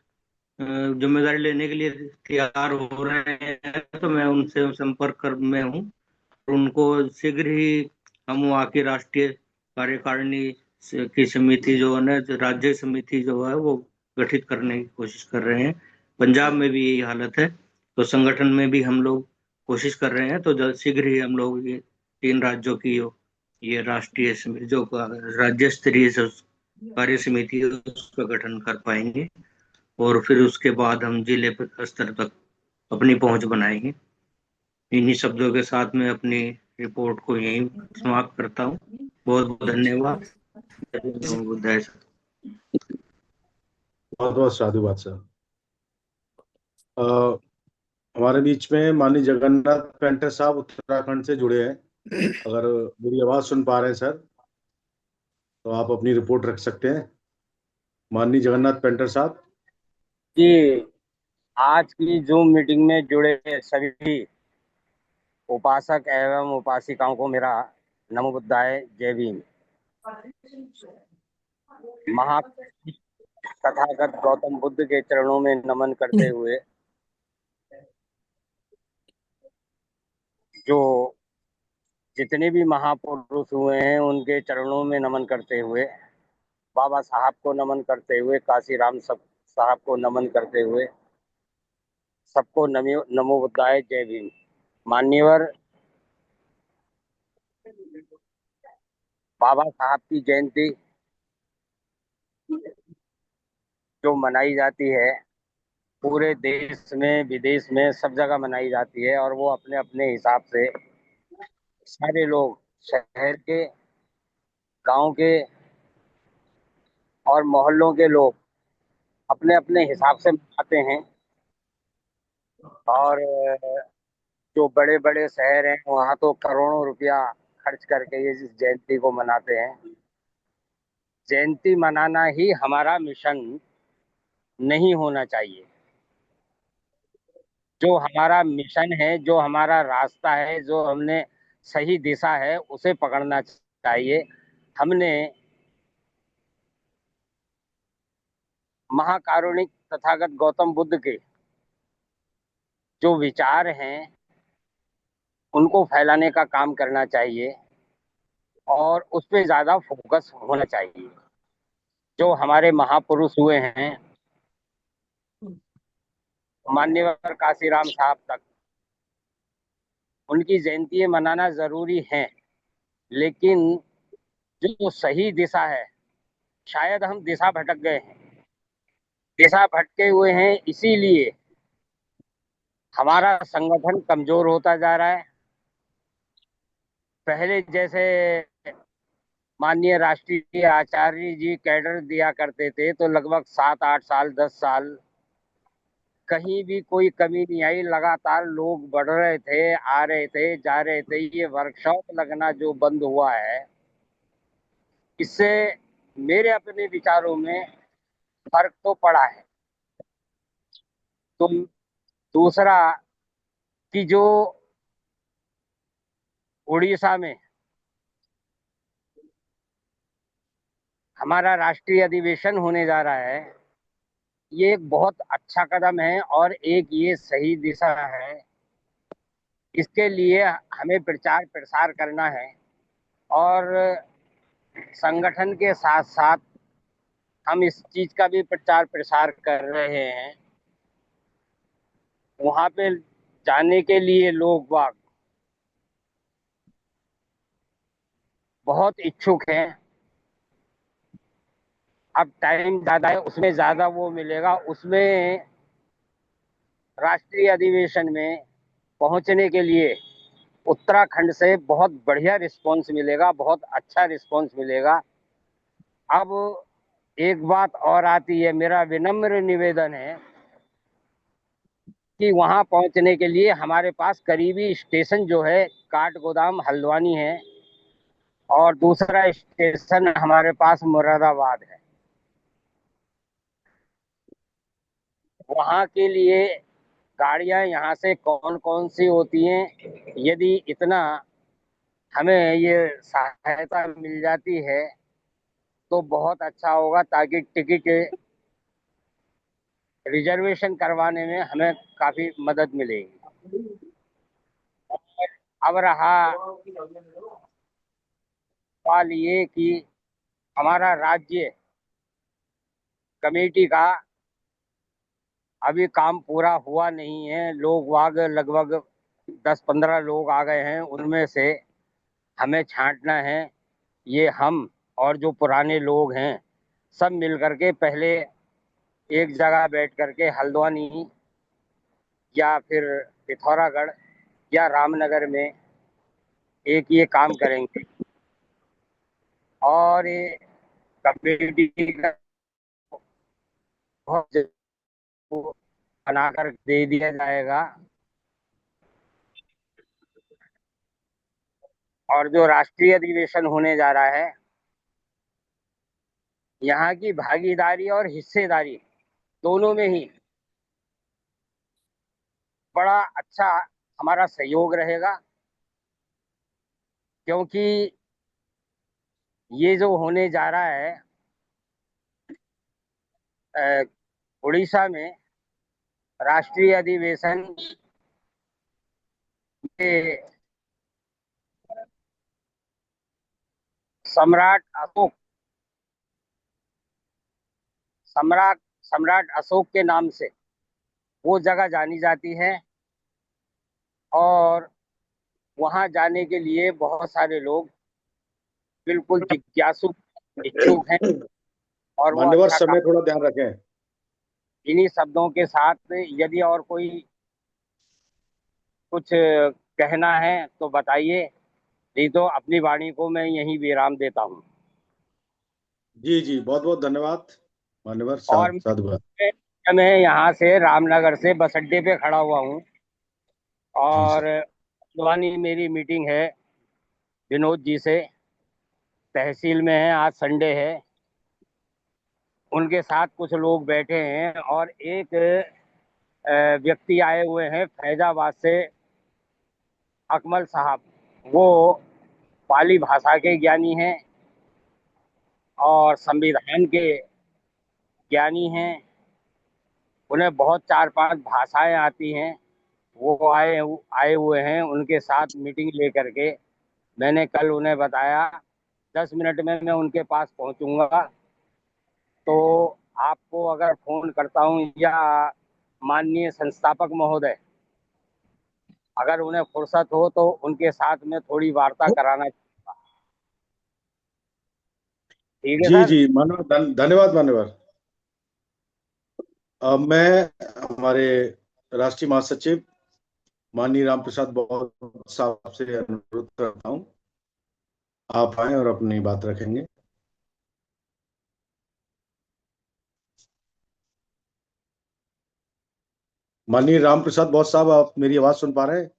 जिम्मेदारी लेने के लिए तैयार हो रहे हैं, तो मैं उनसे संपर्क कर में हूँ। उनको शीघ्र ही हम वहाँ की राष्ट्रीय कार्यकारिणी की समिति जो है ना, राज्य समिति जो है वो गठित करने की कोशिश कर रहे हैं। पंजाब में भी यही हालत है, तो संगठन में भी हम लोग कोशिश कर रहे हैं। तो जल्द शीघ्र ही हम लोग ये 3 राज्यों की ये राष्ट्रीय समिति जो राज्य स्तरीय कार्य समिति है उसका गठन कर पाएंगे, और फिर उसके बाद हम जिले स्तर तक अपनी पहुंच बनाएंगे। इन्हीं शब्दों के साथ मैं अपनी रिपोर्ट को यहीं समाप्त करता हूँ। बहुत बहुत धन्यवाद। बहुत बहुत साधुवाद सर। हमारे बीच में माननीय जगन्नाथ पेंटर साहब उत्तराखंड से जुड़े हैं। अगर मेरी आवाज सुन पा रहे हैं सर, तो आप अपनी रिपोर्ट रख सकते हैं। माननीय जगन्नाथ पेंटर साहब जी, आज की जूम मीटिंग में जुड़े सभी उपासक एवं उपासिकाओं को मेरा नमो बुद्धाय जय भीम। महा तथागत गौतम बुद्ध के चरणों में नमन करते हुए जो जितने भी महापुरुष हुए हैं उनके चरणों में नमन करते हुए, बाबा साहब को नमन करते हुए, काशीराम साहब को नमन करते हुए, सबको नमो बुद्धाय जय भीम। मान्यवर बाबा साहब की जयंती जो मनाई जाती है पूरे देश में विदेश में सब जगह मनाई जाती है, और वो अपने अपने हिसाब से सारे लोग शहर के, गांव के और मोहल्लों के लोग अपने अपने हिसाब से मनाते हैं। और जो बड़े बड़े शहर हैं वहाँ तो करोड़ों रुपया खर्च करके ये इस जयंती को मनाते हैं। जयंती मनाना ही हमारा मिशन नहीं होना चाहिए। जो हमारा मिशन है, जो हमारा रास्ता है, जो हमने सही दिशा है, उसे पकड़ना चाहिए। हमने महाकारुणिक तथागत गौतम बुद्ध के जो विचार हैं उनको फैलाने का काम करना चाहिए और उस पर ज्यादा फोकस होना चाहिए। जो हमारे महापुरुष हुए हैं, मान्यवर काशीराम साहब तक, उनकी जयंती मनाना जरूरी है, लेकिन जो सही दिशा है, शायद हम दिशा भटक गए हैं। दिशा भटके हुए हैं, इसीलिए हमारा संगठन कमजोर होता जा रहा है। पहले जैसे माननीय राष्ट्रीय आचार्य जी कैडर दिया करते थे, तो लगभग 7-8 साल 10 साल कहीं भी कोई कमी नहीं आई। लगातार लोग बढ़ रहे थे, आ रहे थे, जा रहे थे। ये वर्कशॉप लगना जो बंद हुआ है, इससे मेरे अपने विचारों में फर्क तो पड़ा है। तो दूसरा कि जो उड़ीसा में हमारा राष्ट्रीय अधिवेशन होने जा रहा है, ये एक बहुत अच्छा कदम है और एक ये सही दिशा है। इसके लिए हमें प्रचार प्रसार करना है और संगठन के साथ साथ हम इस चीज का भी प्रचार प्रसार कर रहे हैं। वहां पे जाने के लिए लोग बाग बहुत इच्छुक हैं। अब टाइम ज्यादा है, उसमें ज्यादा वो मिलेगा। उसमें राष्ट्रीय अधिवेशन में पहुंचने के लिए उत्तराखंड से बहुत बढ़िया रिस्पांस मिलेगा, बहुत अच्छा रिस्पांस मिलेगा। अब एक बात और आती है, मेरा विनम्र निवेदन है कि वहां पहुंचने के लिए हमारे पास करीबी स्टेशन जो है काठगोदाम हल्द्वानी है और दूसरा स्टेशन हमारे पास मुरादाबाद है। वहां के लिए गाड़ियां यहाँ से कौन कौन सी होती हैं, यदि इतना हमें ये सहायता मिल जाती है तो बहुत अच्छा होगा, ताकि टिकट रिजर्वेशन करवाने में हमें काफी मदद मिलेगी। अब रहा सवाल ये कि हमारा राज्य कमेटी का अभी काम पूरा हुआ नहीं है। लोग वाग लगभग 10-15 लोग आ गए हैं, उनमें से हमें छांटना है। ये हम और जो पुराने लोग हैं सब मिल करके पहले एक जगह बैठ करके हल्द्वानी या फिर पिथौरागढ़ या रामनगर में एक ये काम करेंगे और ये कमेटी का बहुत जल्द बनाकर दे दिया जाएगा। और जो राष्ट्रीय अधिवेशन होने जा रहा है, यहाँ की भागीदारी और हिस्सेदारी दोनों में ही बड़ा अच्छा हमारा सहयोग रहेगा, क्योंकि ये जो होने जा रहा है उड़ीसा में राष्ट्रीय अधिवेशन के सम्राट अशोक के नाम से वो जगह जानी जाती है और वहां जाने के लिए बहुत सारे लोग बिल्कुल जिज्ञासु इच्छुक हैं और वो मान्यवर अच्छा समय काम। थोड़ा ध्यान रखें। इन्हीं शब्दों के साथ यदि और कोई कुछ कहना है तो बताइए, नहीं तो अपनी वाणी को मैं यहीं विराम देता हूँ। जी जी, बहुत बहुत धन्यवाद मान्यवर और साधुवाद। मैं यहाँ से रामनगर से बस अड्डे पे खड़ा हुआ हूँ और हल्द्वानी मेरी मीटिंग है विनोद जी से, तहसील में है, आज संडे है। उनके साथ कुछ लोग बैठे हैं और एक व्यक्ति आए हुए हैं फैजाबाद से, अकमल साहब। वो पाली भाषा के ज्ञानी हैं और संविधान के ज्ञानी हैं। उन्हें बहुत 4-5 भाषाएं आती हैं। वो आए हुए हैं, उनके साथ मीटिंग लेकर के मैंने कल उन्हें बताया 10 मिनट में मैं उनके पास पहुंचूंगा। तो आपको अगर फोन करता हूं या माननीय संस्थापक महोदय अगर उन्हें फुर्सत हो तो उनके साथ में थोड़ी वार्ता कराना चाहूंगा। ठीक है जी सर। जी मान्यवर, धन्यवाद मान्यवर। अब मैं हमारे राष्ट्रीय महासचिव माननीय रामप्रसाद बहुत साहब से अनुरोध करता हूँ, आप आए और अपनी बात रखेंगे। माननीय रामप्रसाद बहुत साहब, आप मेरी आवाज सुन पा रहे हैं?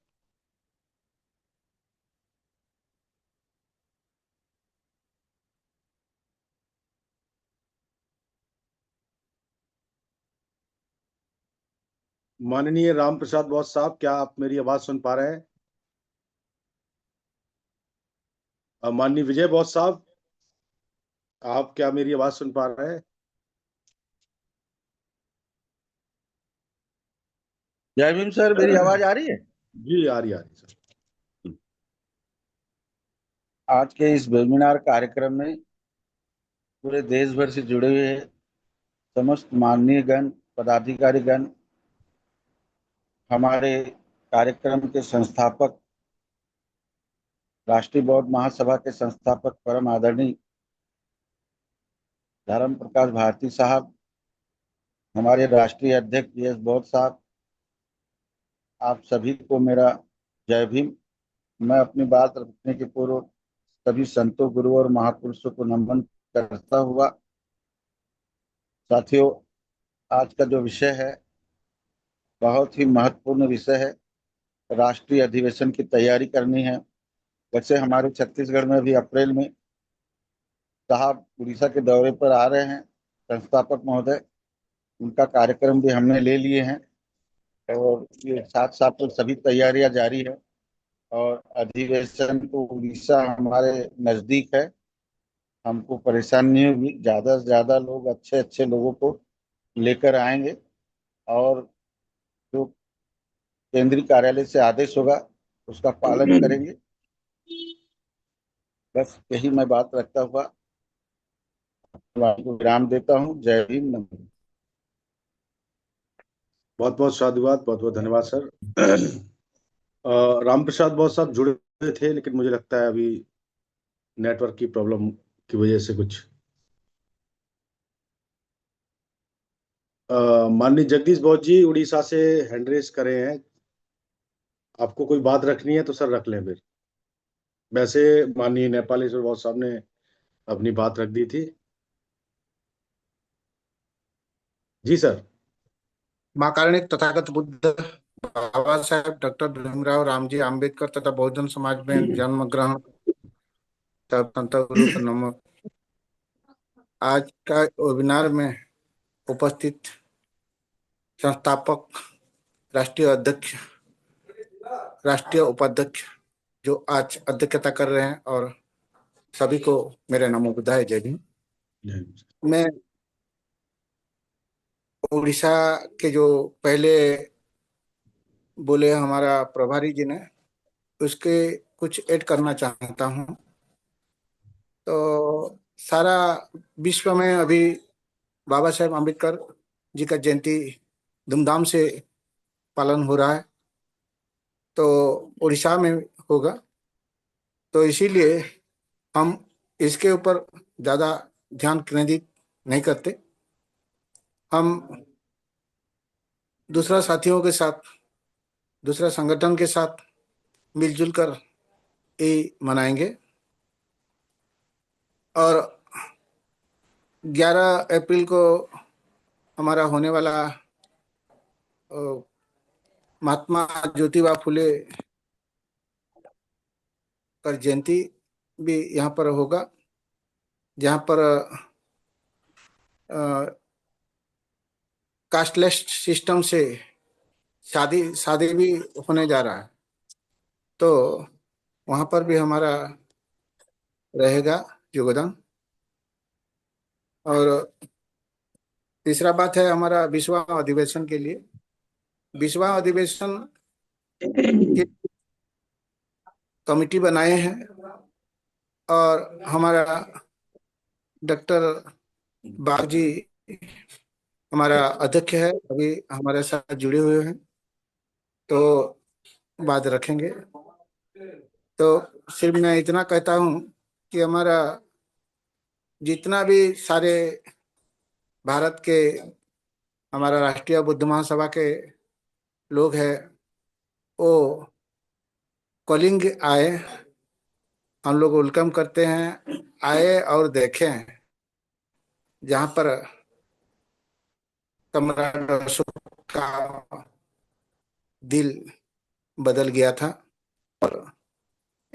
माननीय रामप्रसाद बहुत साहब, क्या आप मेरी आवाज सुन पा रहे हैं? माननीय विजय बहुत साहब, आप क्या मेरी आवाज सुन पा रहे हैं? जय भीम सर, मेरी आवाज आ रही है? जी आ रही सर। आज के इस वेबिनार कार्यक्रम में पूरे देश भर से जुड़े हुए समस्त माननीय गण, पदाधिकारी गण, हमारे कार्यक्रम के संस्थापक, राष्ट्रीय बौद्ध महासभा के संस्थापक परम आदरणीय धर्म प्रकाश भारती साहब, हमारे राष्ट्रीय अध्यक्ष PS बौद्ध साहब, आप सभी को मेरा जय भीम। मैं अपनी बात रखने के पूर्व सभी संतों, गुरु और महापुरुषों को नमन करता हुआ, साथियों, आज का जो विषय है बहुत ही महत्वपूर्ण विषय है। राष्ट्रीय अधिवेशन की तैयारी करनी है। वैसे हमारे छत्तीसगढ़ में भी अप्रैल में साहब उड़ीसा के दौरे पर आ रहे हैं, संस्थापक महोदय। उनका कार्यक्रम भी हमने ले लिए हैं और ये साथ साथ तो सभी तैयारियां जारी है। और अधिवेशन तो उड़ीसा हमारे नजदीक है, हमको परेशानी नहीं होगी। ज्यादा से ज्यादा लोग, अच्छे अच्छे लोगों को लेकर आएंगे और जो केंद्रीय कार्यालय से आदेश होगा उसका पालन करेंगे। बस यही मैं बात रखता हुआ आपको विराम देता हूँ। जय हिंद, नमस्कार। बहुत बहुत साधुवाद, बहुत बहुत धन्यवाद सर। राम प्रसाद बहुत साहब जुड़े हुए थे, लेकिन मुझे लगता है अभी नेटवर्क की प्रॉब्लम की वजह से कुछ। माननीय जगदीश बहुत जी उड़ीसा से हैंड रेस करे हैं। आपको कोई बात रखनी है तो सर रख लें फिर। वैसे माननीय नेपालेश्वर बहुत साहब ने अपनी बात रख दी थी। जी सर। महाकारुणिक तथागत बुद्ध बाबा साहेब डॉक्टर भीमराव रामजी आम्बेडकर तथा बहुजन समाज में जन्म ग्रहण संत गुरु को नमो। आज का वेबिनार में उपस्थित संस्थापक, राष्ट्रीय अध्यक्ष, राष्ट्रीय उपाध्यक्ष जो आज अध्यक्षता कर रहे हैं, और सभी को मेरे नमो बुद्धाय, जय भीम। मैं उड़ीसा के जो पहले बोले हमारा प्रभारी जी ने, उसके कुछ ऐड करना चाहता हूँ। तो सारा विश्व में अभी बाबा साहेब आम्बेडकर जी का जयंती धूमधाम से पालन हो रहा है, तो उड़ीसा में होगा। तो इसीलिए हम इसके ऊपर ज़्यादा ध्यान केंद्रित नहीं करते। हम दूसरा साथियों के साथ, दूसरा संगठन के साथ मिलजुल कर ये मनाएंगे। और 11 अप्रैल को हमारा होने वाला महात्मा ज्योतिबा फुले का जयंती भी यहाँ पर होगा, जहाँ पर कास्टलेस सिस्टम से शादी भी होने जा रहा है, तो वहाँ पर भी हमारा रहेगा योगदान। और तीसरा बात है हमारा 20वां अधिवेशन के लिए। 20वां अधिवेशन की कमेटी बनाए हैं और हमारा डॉक्टर बागजी हमारा अध्यक्ष है, अभी हमारे साथ जुड़े हुए हैं, तो बात रखेंगे। तो सिर्फ मैं इतना कहता हूँ कि हमारा जितना भी सारे भारत के हमारा राष्ट्रीय बुद्ध महासभा के लोग हैं, वो कलिंग आए, हम लोग वेलकम करते हैं। आए और देखें जहाँ पर सम्राट अशोक का दिल बदल गया था, और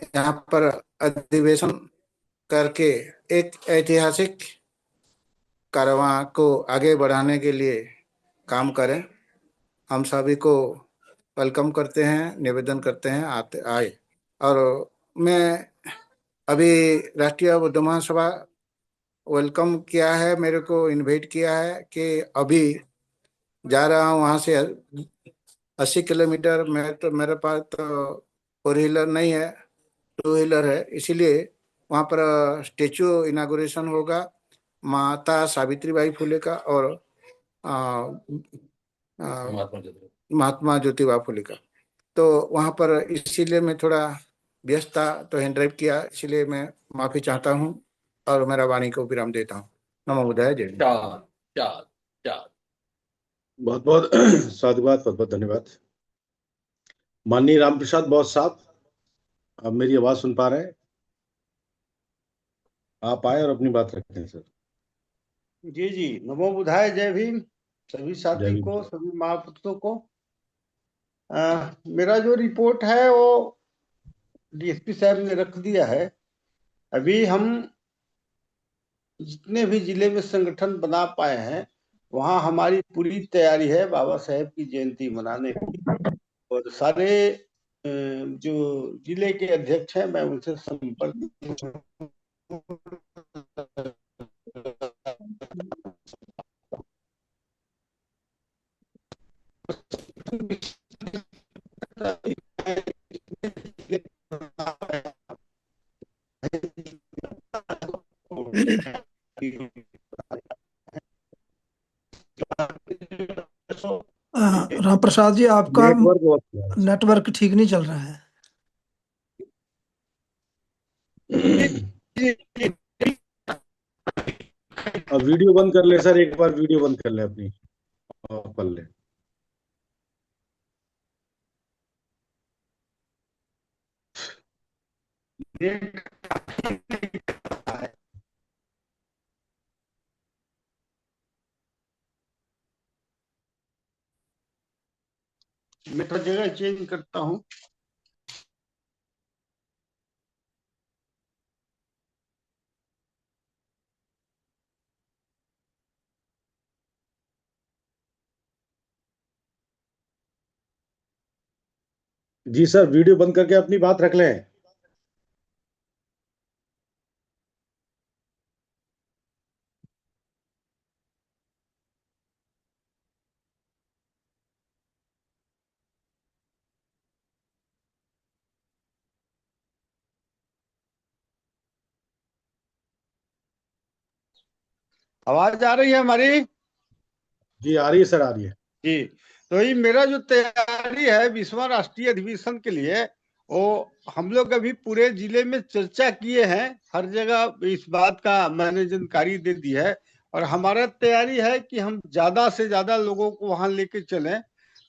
यहाँ पर अधिवेशन करके एक ऐतिहासिक कारवां को आगे बढ़ाने के लिए काम करें। हम सभी को वेलकम करते हैं, निवेदन करते हैं आए। और मैं अभी राष्ट्रीय बुद्ध महासभा वेलकम किया है, मेरे को इनवाइट किया है कि अभी जा रहा हूँ वहाँ से 80 किलोमीटर। मेरे पास तो 4 व्हीलर नहीं है, 2 व्हीलर है, इसीलिए वहाँ पर स्टेचू इनागुरेशन होगा माता सावित्रीबाई फुले का और महात्मा ज्योतिबा फुले का। तो वहाँ पर इसीलिए मैं थोड़ा व्यस्त था, तो हैंड ड्राइव किया, इसीलिए मैं माफी चाहता हूँ और मेरा वाणी को विराम देता हूँ। नमो बुद्धाय, जय। बहुत बहुत साधुवाद, बहुत बहुत धन्यवाद। माननीय रामप्रसाद बौद्ध साहब, आप मेरी आवाज सुन पा रहे हैं? आप आए और अपनी बात रखें सर। जी जी, नमो बुधाय, जय भीम सभी जय साथी भीम। को, सभी महापुरुषों को। मेरा जो रिपोर्ट है वो डीएसपी साहब ने रख दिया है। अभी हम जितने भी जिले में संगठन बना पाए हैं वहाँ हमारी पूरी तैयारी है बाबा साहेब की जयंती मनाने की। और सारे जो जिले के अध्यक्ष हैं मैं उनसे संपर्क राम प्रसाद जी, आपका नेटवर्क बहुत नेटवर्क ठीक नहीं चल रहा है। अब वीडियो बंद कर ले सर, एक बार वीडियो बंद कर ले अपनी, ऑफ कर ले। मैं तो जगह चेंज करता हूँ। जी सर, वीडियो बंद करके अपनी बात रख लें। आवाज आ रही है हमारी? जी आ रही है सर, आ रही है। जी, तो ये मेरा जो तैयारी है 20वां राष्ट्रीय अधिवेशन के लिए, वो हम लोग अभी पूरे जिले में चर्चा किए हैं। हर जगह इस बात का मैंने जानकारी दे दी है। और हमारा तैयारी है कि हम ज्यादा से ज्यादा लोगों को वहां लेके चलें।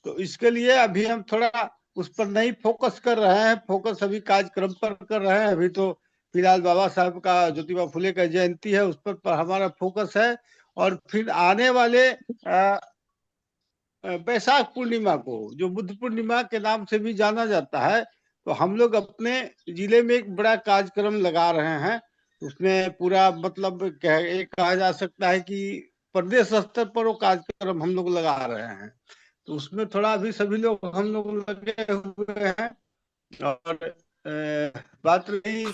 तो इसके लिए अभी हम थोड़ा उस पर नहीं फोकस कर रहे हैं, फोकस अभी कार्यक्रम पर कर रहे हैं। अभी तो फिलहाल बाबा साहब का, ज्योतिबा फुले का जयंती है, उस पर हमारा फोकस है। और फिर आने वाले बैसाख पूर्णिमा को, जो बुद्ध पूर्णिमा के नाम से भी जाना जाता है, तो हम लोग अपने जिले में एक बड़ा कार्यक्रम लगा रहे हैं। उसमें पूरा मतलब एक कहा जा सकता है कि प्रदेश स्तर पर वो कार्यक्रम हम लोग लगा रहे हैं। तो उसमें थोड़ा भी सभी लोग हम लोग लगे हुए हैं। और बात रही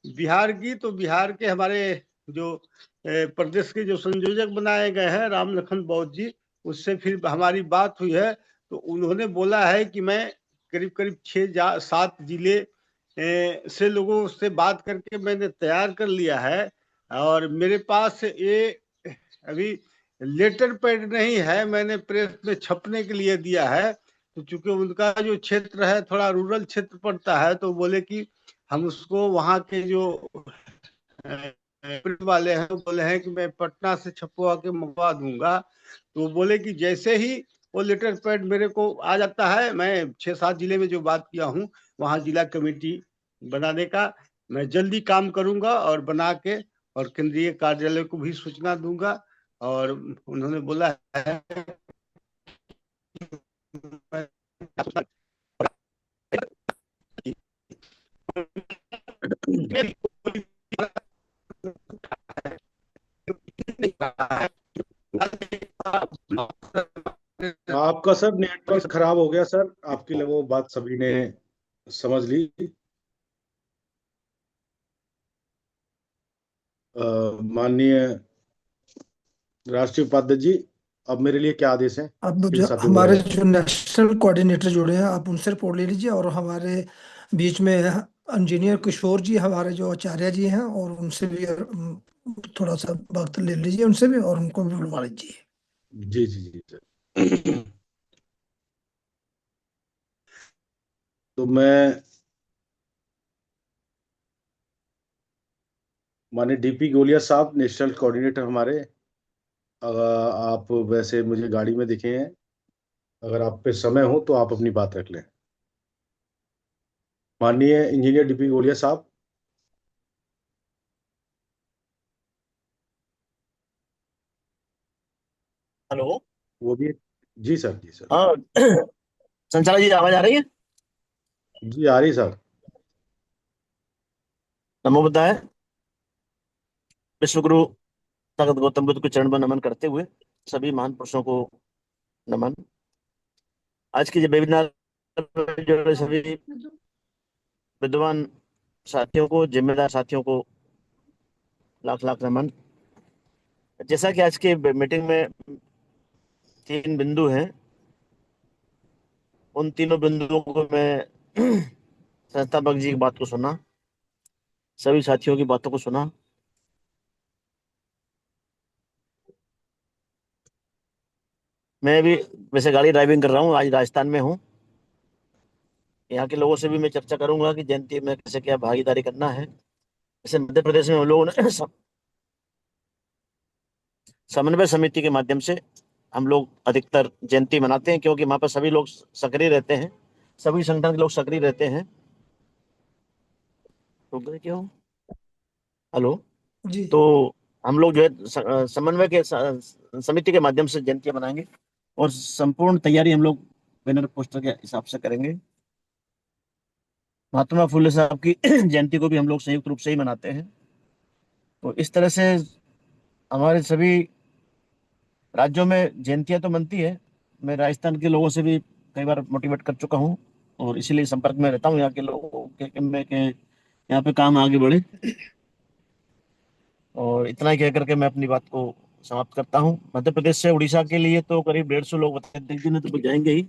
बिहार की, तो बिहार के हमारे जो प्रदेश के जो संयोजक बनाए गए हैं राम लखन बौद्ध जी, उससे फिर हमारी बात हुई है। तो उन्होंने बोला है कि मैं करीब करीब 6-7 जिले से लोगों से बात करके मैंने तैयार कर लिया है। और मेरे पास ये अभी लेटर पैड नहीं है, मैंने प्रेस में छपने के लिए दिया है। तो चूंकि उनका जो क्षेत्र है थोड़ा रूरल क्षेत्र पड़ता है, तो बोले कि हम उसको वहाँ के जो प्रिंट वाले हैं, बोले हैं कि मैं पटना से छपवा के मंगवा दूंगा। तो बोले कि जैसे ही वो लेटर पैड मेरे को आ जाता है, मैं 6-7 जिले में जो बात किया हूँ वहाँ जिला कमेटी बनाने का मैं जल्दी काम करूंगा और बना के और केंद्रीय कार्यालय को भी सूचना दूंगा। और उन्होंने बोला है आपका सर नेटवर्क खराब हो गया सर, आपकी वो बात सभी ने समझ ली। माननीय राष्ट्रीय उपाध्यक्ष जी, अब मेरे लिए क्या आदेश है? अब इन जो साथियों को हमारे रहेगा। जो नेशनल कोऑर्डिनेटर जुड़े हैं, आप उनसे रिपोर्ट ले लीजिए। और हमारे बीच में इंजीनियर किशोर जी, हमारे जो आचार्य जी हैं, और उनसे भी थोड़ा सा वक्त ले लीजिए उनसे भी, और उनको भी बुलवा लीजिए। जी जी जी सर। तो मैं माननीय डीपी गोलिया साहब, नेशनल कोऑर्डिनेटर हमारे, आप वैसे मुझे गाड़ी में दिखे हैं, अगर आप पे समय हो तो आप अपनी बात रख लें। माननीय इंजीनियर डीपी गोलिया साहब। हेलो। वो भी। जी सर, जी सर। हाँ संचालक जी, आवाज आ रही है? जी आ रही सर। नमो बुद्धाय। विश्व गुरु तगत गौतम बुद्ध के चरण में नमन करते हुए सभी महान पुरुषों को नमन। आज की जो वेबिनार में जुड़े सभी विद्वान साथियों को, जिम्मेदार साथियों को लाख लाख नमन। जैसा कि आज के मीटिंग में 3 बिंदु हैं, उन तीनों बिंदुओं को मैं संस्थापक जी की बात को सुना, सभी साथियों की बातों को सुना। मैं भी वैसे गाड़ी ड्राइविंग कर रहा हूँ, आज राजस्थान में हूँ। यहाँ के लोगों से भी मैं चर्चा करूंगा कि जयंती में कैसे क्या भागीदारी करना है। जैसे मध्य प्रदेश में हम लोगों ने समन्वय समिति के माध्यम से हम लोग अधिकतर जयंती मनाते हैं, क्योंकि वहां पर सभी लोग सक्रिय रहते हैं, सभी संगठन के लोग सक्रिय रहते हैं। तो क्यों हेलो जी। तो हम लोग जो है समन्वय के समिति के माध्यम से जयंती मनाएंगे, और संपूर्ण तैयारी हम लोग बैनर पोस्टर के हिसाब से करेंगे। महात्मा फुले साहब की जयंती को भी हम लोग संयुक्त रूप से ही मनाते हैं। तो इस तरह से हमारे सभी राज्यों में जयंतियां तो मनती है। मैं राजस्थान के लोगों से भी कई बार मोटिवेट कर चुका हूँ, और इसीलिए संपर्क में रहता हूँ यहाँ के लोगों के यहाँ पे काम आगे बढ़े। और इतना ही कह करके मैं अपनी बात को समाप्त करता हूँ। मध्य प्रदेश से उड़ीसा के लिए तो करीब 150 लोग बताए, दिल्ली में तो जाएंगे ही,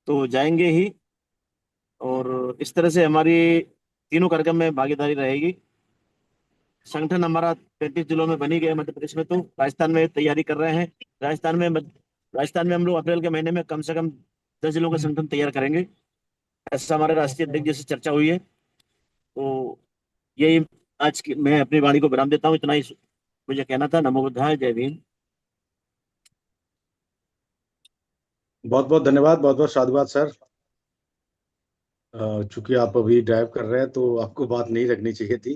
तो जाएंगे ही। और इस तरह से हमारी तीनों कार्यक्रम में भागीदारी रहेगी। संगठन हमारा 35 जिलों में बनी गया मध्य प्रदेश में, तो राजस्थान में तैयारी कर रहे हैं। राजस्थान में हम लोग अप्रैल के महीने में कम से कम 10 जिलों का संगठन तैयार करेंगे, ऐसा हमारे राष्ट्रीय अध्यक्ष जी से चर्चा हुई है। तो यही आज की मैं अपनी वाणी को विराम देता हूँ। इतना ही मुझे कहना था। नमो बुद्धाय, जय भीम। बहुत बहुत धन्यवाद, बहुत बहुत साधुवाद सर। चूंकि आप अभी ड्राइव कर रहे हैं तो आपको बात नहीं रखनी चाहिए थी।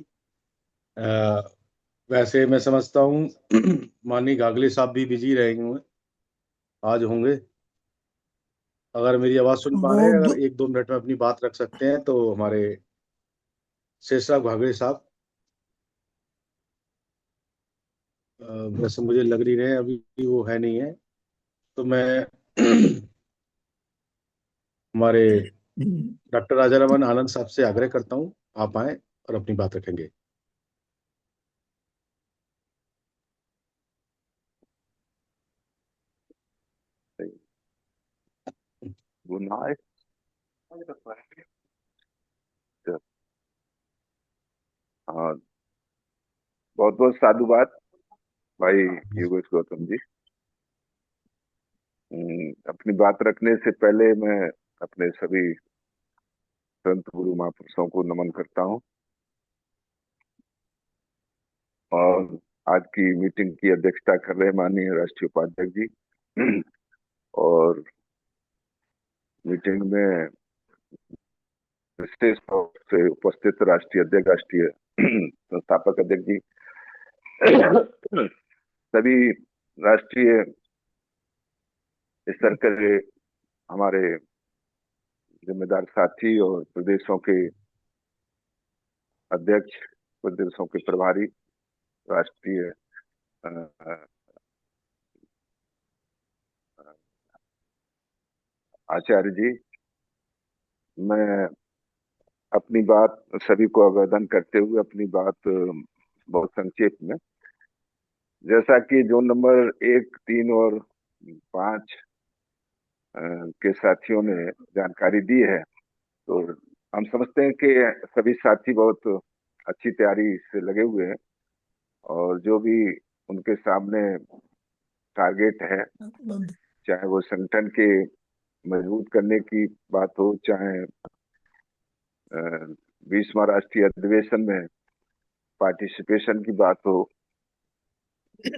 अ, वैसे मैं समझता हूँ माननीय गागले साहब भी बिजी रहेंगे, आज होंगे। अगर मेरी आवाज़ सुन पा वो रहे हैं, दो, अगर 1-2 मिनट में अपनी बात रख सकते हैं तो हमारे शेषराव घागले साहब। वैसे मुझे लग नहीं रहे अभी वो है नहीं है, तो मैं हमारे डॉक्टर राजा रमन आनंद साहब से आग्रह करता हूँ आप आए और अपनी बात रखेंगे। Good night. हाँ, बहुत बहुत साधुवाद भाई योगेश गौतम जी। अपनी बात रखने से पहले मैं अपने सभी संत गुरु महापुरुषों को नमन करता हूँ, और आज की मीटिंग की अध्यक्षता कर रहे माननीय राष्ट्रीय उपाध्यक्ष जी, और मीटिंग में विशेष तौर से उपस्थित राष्ट्रीय अध्यक्ष, राष्ट्रीय संस्थापक अध्यक्ष जी, सभी राष्ट्रीय स्तर के हमारे जिम्मेदार साथी और प्रदेशों के अध्यक्ष, प्रदेशों के प्रभारी, राष्ट्रीय आचार्य जी, मैं अपनी बात सभी को आवेदन करते हुए अपनी बात बहुत संक्षेप में, जैसा कि जोन नंबर 1, 3 और 5 के साथियों ने जानकारी दी है, तो हम समझते हैं कि सभी साथी बहुत अच्छी तैयारी से लगे हुए हैं, और जो भी उनके सामने टारगेट है, चाहे वो संगठन के मजबूत करने की बात हो, चाहे 20वां राष्ट्रीय अधिवेशन में पार्टिसिपेशन की बात हो,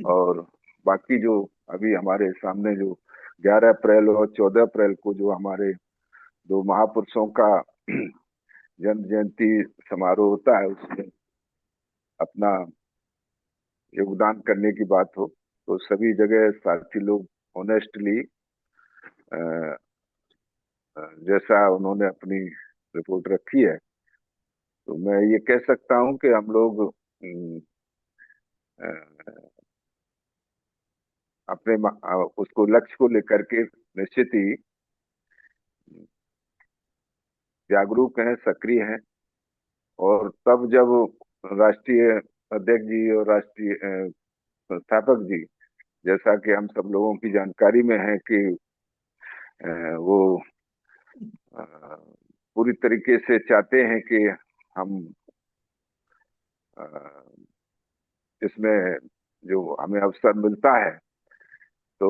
और बाकी जो अभी हमारे सामने जो 11 अप्रैल और 14 अप्रैल को जो हमारे दो महापुरुषों का जन्म जयंती समारोह होता है, उसमें अपना योगदान करने की बात हो तो सभी जगह साथी लोग ऑनेस्टली जैसा उन्होंने अपनी रिपोर्ट रखी है, तो मैं ये कह सकता हूं कि हम लोग अपने उसको लक्ष्य को लेकर के निश्चित ही जागरूक हैं, सक्रिय हैं। और तब जब राष्ट्रीय अध्यक्ष जी और राष्ट्रीय संस्थापक जी, जैसा कि हम सब लोगों की जानकारी में है कि वो पूरी तरीके से चाहते हैं कि हम इसमें जो हमें अवसर मिलता है तो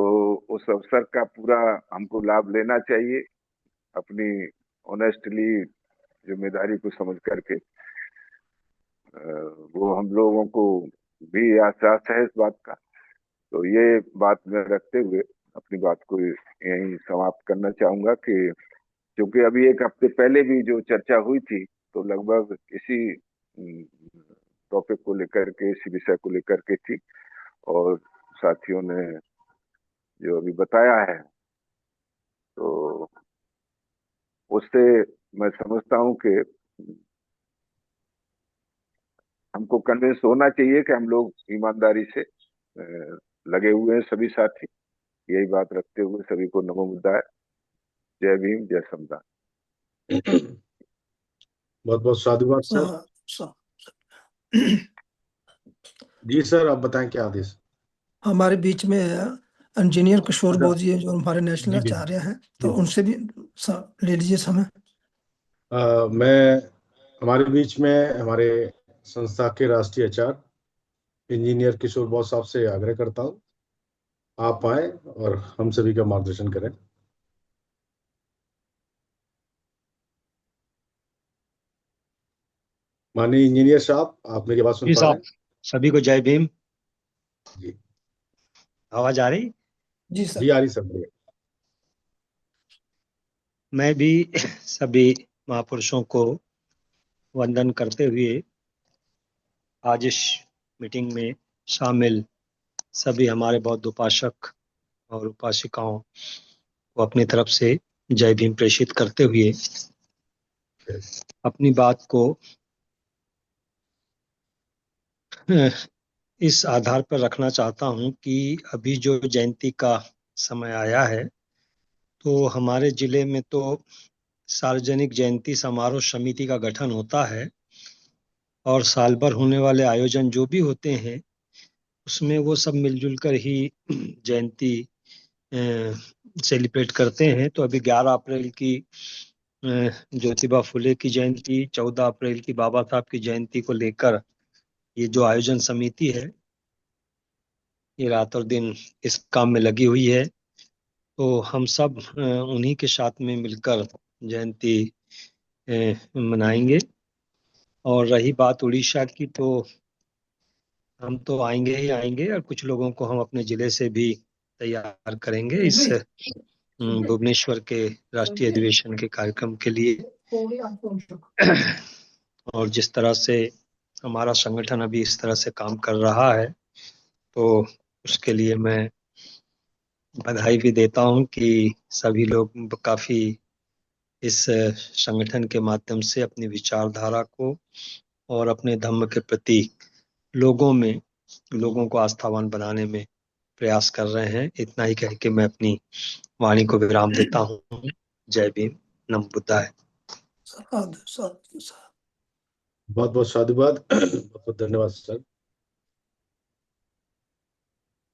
उस अवसर का पूरा हमको लाभ लेना चाहिए, अपनी ऑनेस्टली जिम्मेदारी को समझ करके। वो हम लोगों को भी एहसास है इस बात का। तो ये बात में रखते हुए अपनी बात को यहीं समाप्त करना चाहूंगा कि क्योंकि अभी एक हफ्ते पहले भी जो चर्चा हुई थी तो लगभग इसी टॉपिक को लेकर के, इसी विषय को लेकर के थी, और साथियों ने जो अभी बताया है तो उससे मैं समझता हूं कि हमको कन्विंस होना चाहिए कि हम लोग ईमानदारी से लगे हुए हैं सभी साथी। यही बात रखते हुए सभी को नमो बुद्धाय, जय भीम, जय संविधान। बहुत बहुत साधुवाद सर। जी सर, आप बताएं क्या आदेश। हमारे बीच में इंजीनियर किशोर बोध जी जो हमारे नेशनल आचार्य हैं, तो उनसे भी ले लीजिए समय। मैं हमारे बीच में हमारे संस्था के राष्ट्रीय आचार्य इंजीनियर किशोर बोध साहब से आग्रह करता हूं, आप आए और हम सभी का मार्गदर्शन करें। माननीय इंजीनियर साहब, आप मेरी बात सुन पा रहे हैं? सभी को जय भीम। जी, आवाज आ रही? जी सर। जी आ रही सर। मैं भी सभी महापुरुषों को वंदन करते हुए आज इस मीटिंग में शामिल सभी हमारे बौद्ध उपासक और उपासिकाओं को अपनी तरफ से जय भीम प्रेषित करते हुए अपनी बात को इस आधार पर रखना चाहता हूं कि अभी जो जयंती का समय आया है तो हमारे जिले में तो सार्वजनिक जयंती समारोह समिति का गठन होता है और साल भर होने वाले आयोजन जो भी होते हैं उसमें वो सब मिलजुल कर ही जयंती सेलिब्रेट करते हैं। तो अभी 11 अप्रैल की ज्योतिबा फुले की जयंती, 14 अप्रैल की बाबा साहब की जयंती को लेकर ये जो आयोजन समिति है ये रात और दिन इस काम में लगी हुई है। तो हम सब उन्हीं के साथ में मिलकर जयंती मनाएंगे। और रही बात उड़ीसा की, तो हम तो आएंगे ही आएंगे और कुछ लोगों को हम अपने जिले से भी तैयार करेंगे इस भुवनेश्वर के राष्ट्रीय अधिवेशन के कार्यक्रम के लिए। और जिस तरह से हमारा संगठन अभी इस तरह से काम कर रहा है तो उसके लिए मैं बधाई भी देता हूं कि सभी लोग काफी इस संगठन के माध्यम से अपनी विचारधारा को और अपने धर्म के प्रति लोगों को आस्थावान बनाने में प्रयास कर रहे हैं। इतना ही कह के मैं अपनी वाणी को विराम देता हूं। जय भीम, नमो बुद्धाय। बहुत बहुत साधुवाद, बहुत बहुत धन्यवाद सर।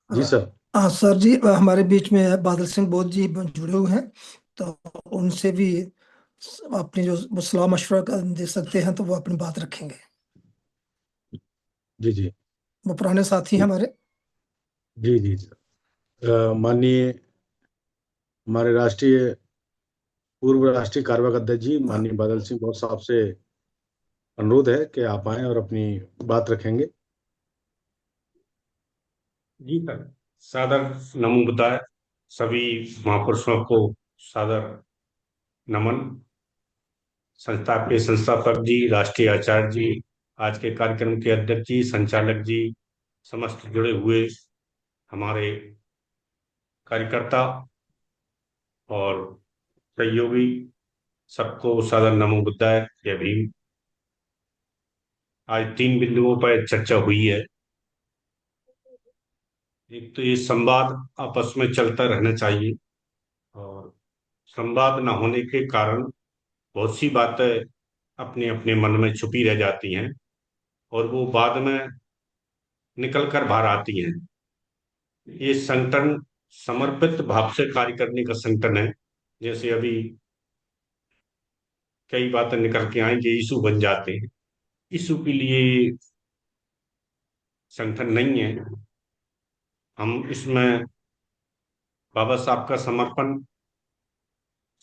जी सर। हाँ सर जी, हमारे बीच में बादल सिंह बोध जी जुड़े हुए हैं, तो उनसे भी अपनी जो सलाह मशवरा दे सकते हैं तो वो अपनी बात रखेंगे। जी जी, वो पुराने साथी हैं हमारे। जी जी सर। माननीय हमारे पूर्व राष्ट्रीय कार्यवाहक अध्यक्ष जी माननीय बादल सिंह बोध साहब से अनुरोध है कि आप आए और अपनी बात रखेंगे। जी सर, सादर नमो बुद्धाय। सभी महापुरुषों को सादर नमन। संस्था के संस्थापक जी, राष्ट्रीय आचार्य जी, आज के कार्यक्रम के अध्यक्ष जी, संचालक जी, समस्त जुड़े हुए हमारे कार्यकर्ता और सहयोगी, सबको सादर नमो बुद्धाय, जय भीम। आज 3 बिंदुओं पर चर्चा हुई है। एक तो ये संवाद आपस में चलता रहना चाहिए, और संवाद न होने के कारण बहुत सी बातें अपने अपने मन में छुपी रह जाती हैं और वो बाद में निकल कर बाहर आती हैं। ये संगठन समर्पित भाव से कार्य करने का संगठन है। जैसे अभी कई बातें निकल के आएंगे, इशू बन जाते हैं। इशू के लिए संगठन नहीं है। हम इसमें बाबा साहब का समर्पण,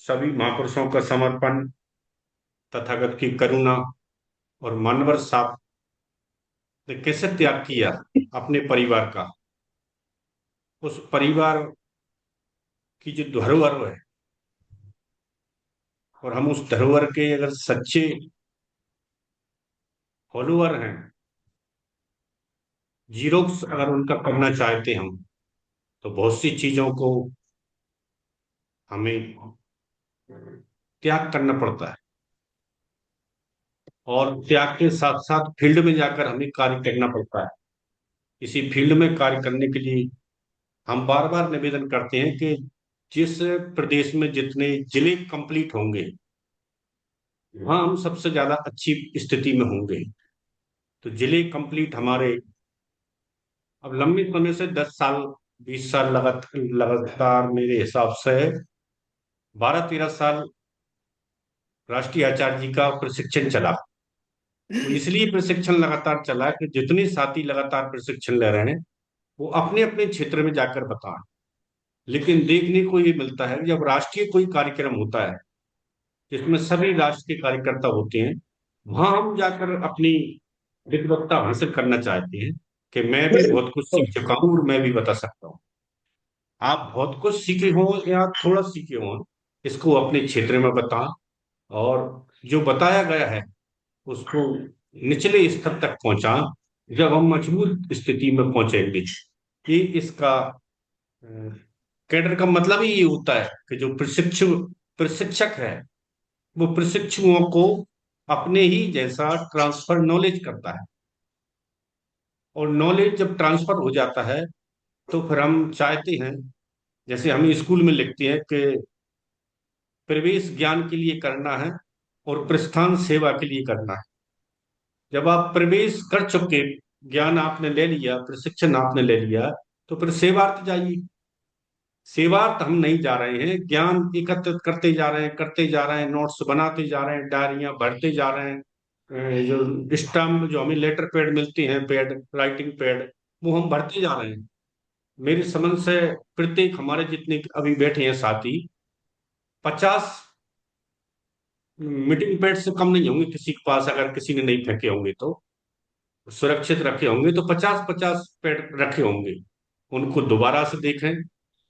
सभी महापुरुषों का समर्पण, तथागत की करुणा और मानवर साहब ने कैसे त्याग किया अपने परिवार का, उस परिवार की जो धरोहर है, और हम उस धरोहर के अगर सच्चे फॉलोअर हैं, जीरोक्स अगर उनका करना चाहते हम, तो बहुत सी चीजों को हमें त्याग करना पड़ता है। और त्याग के साथ साथ फील्ड में जाकर हमें कार्य करना पड़ता है। इसी फील्ड में कार्य करने के लिए हम बार बार निवेदन करते हैं कि जिस प्रदेश में जितने जिले कंप्लीट होंगे, वहां हम सबसे ज्यादा अच्छी स्थिति में होंगे। तो जिले कंप्लीट हमारे अब लंबे समय से 10 साल 20 साल लगातार मेरे हिसाब से 12-13 साल राष्ट्रीय आचार्य जी का प्रशिक्षण चला। तो इसलिए प्रशिक्षण लगातार चला कि जितने साथी लगातार प्रशिक्षण ले रहे हैं वो अपने अपने क्षेत्र में जाकर बताएं। लेकिन देखने को ये मिलता है जब राष्ट्रीय कोई कार्यक्रम होता है जिसमें सभी राष्ट्र के कार्यकर्ता होते हैं, वहां हम जाकर अपनी विद्वत्ता हासिल करना चाहते हैं कि मैं भी बहुत कुछ सीख चुका हूं और मैं भी बता सकता हूँ। आप बहुत कुछ सीखे हो या थोड़ा सीखे हो, इसको अपने क्षेत्र में बताएं, और जो बताया गया है उसको निचले स्तर तक पहुंचा। जब हम मजबूत स्थिति में पहुंचेंगे, ये इसका कैडर का मतलब ही ये होता है कि जो प्रशिक्षक है वो प्रशिक्षुओं को अपने ही जैसा ट्रांसफर नॉलेज करता है। और नॉलेज जब ट्रांसफर हो जाता है तो फिर हम चाहते हैं, जैसे हम स्कूल में लिखते हैं कि प्रवेश ज्ञान के लिए करना है और प्रस्थान सेवा के लिए करना है। जब आप प्रवेश कर चुके, ज्ञान आपने ले लिया, प्रशिक्षण आपने ले लिया, तो फिर सेवार्थ जाइए। सेवार्थ हम नहीं जा रहे हैं, ज्ञान एकत्रित करते जा रहे हैं, करते जा रहे हैं, नोट्स बनाते जा रहे हैं, डायरियां भरते जा रहे हैं, जो स्टैम्प जो हमें लेटर पैड मिलते हैं, पैड राइटिंग पैड, वो हम भरते जा रहे हैं। मेरी समझ से प्रत्येक हमारे जितने अभी बैठे हैं साथी, 50 मीटिंग पैड से कम नहीं होंगे किसी के पास। अगर किसी ने नहीं फेंके होंगे तो सुरक्षित रखे होंगे, तो 50-50 पैड रखे होंगे। उनको दोबारा से देखें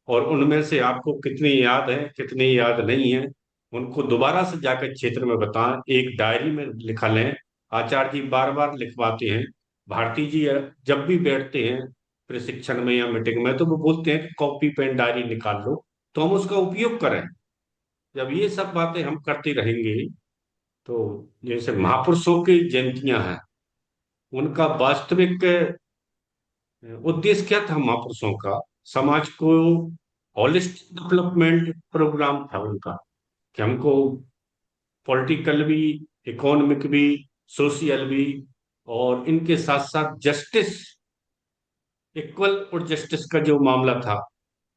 और उनमें से आपको कितने याद है कितने याद नहीं है, उनको दोबारा से जाकर क्षेत्र में बताएं, एक डायरी में लिखा लें। आचार्य जी बार बार लिखवाते हैं। भारती जी जब भी बैठते हैं प्रशिक्षण में या मीटिंग में, तो वो बोलते हैं कि कॉपी पेन डायरी निकाल लो, तो हम उसका उपयोग करें। जब ये सब बातें हम करते रहेंगे, तो जैसे महापुरुषों की जयंतियां हैं, उनका वास्तविक उद्देश्य क्या था महापुरुषों का? समाज को होलिस्टिक डेवलपमेंट प्रोग्राम था उनका, कि हमको पॉलिटिकल भी, इकोनॉमिक भी, सोशल भी, और इनके साथ साथ जस्टिस, इक्वल और जस्टिस का जो मामला था,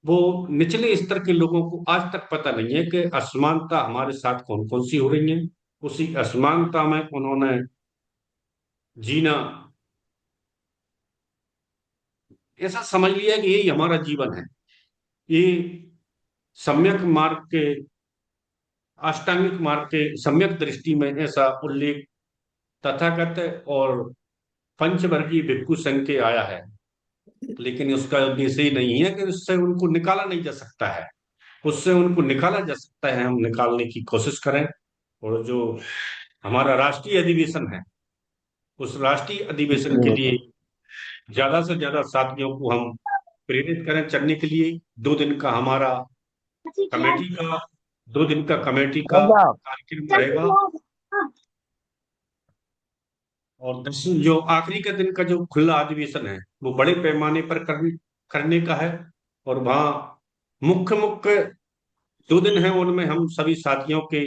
वो निचले स्तर के लोगों को आज तक पता नहीं है कि असमानता हमारे साथ कौन कौन सी हो रही है। उसी असमानता में उन्होंने जीना, ऐसा समझ लिया कि यही हमारा जीवन है। ये सम्यक मार्ग के, अष्टांगिक मार्ग के सम्यक दृष्टि में ऐसा उल्लेख तथागत और पंचवर्गीय भिक्षु संघ के आया है। लेकिन उसका उद्देश्य ही नहीं है कि उससे उनको निकाला नहीं जा सकता है। उससे उनको निकाला जा सकता है, हम निकालने की कोशिश करें। और जो हमारा राष्ट्रीय अधिवेशन है, उस राष्ट्रीय अधिवेशन के लिए ज्यादा से ज्यादा साथियों को हम प्रेरित करें चलने के लिए। 2 दिन का हमारा कमेटी का 2 दिन का कमेटी का कार्यक्रम रहेगा। और 10 जो आखिरी का दिन का जो खुला अधिवेशन है, वो बड़े पैमाने पर करने का है। और वहाँ मुख्य मुख्य 2 दिन है, उनमें हम सभी साथियों के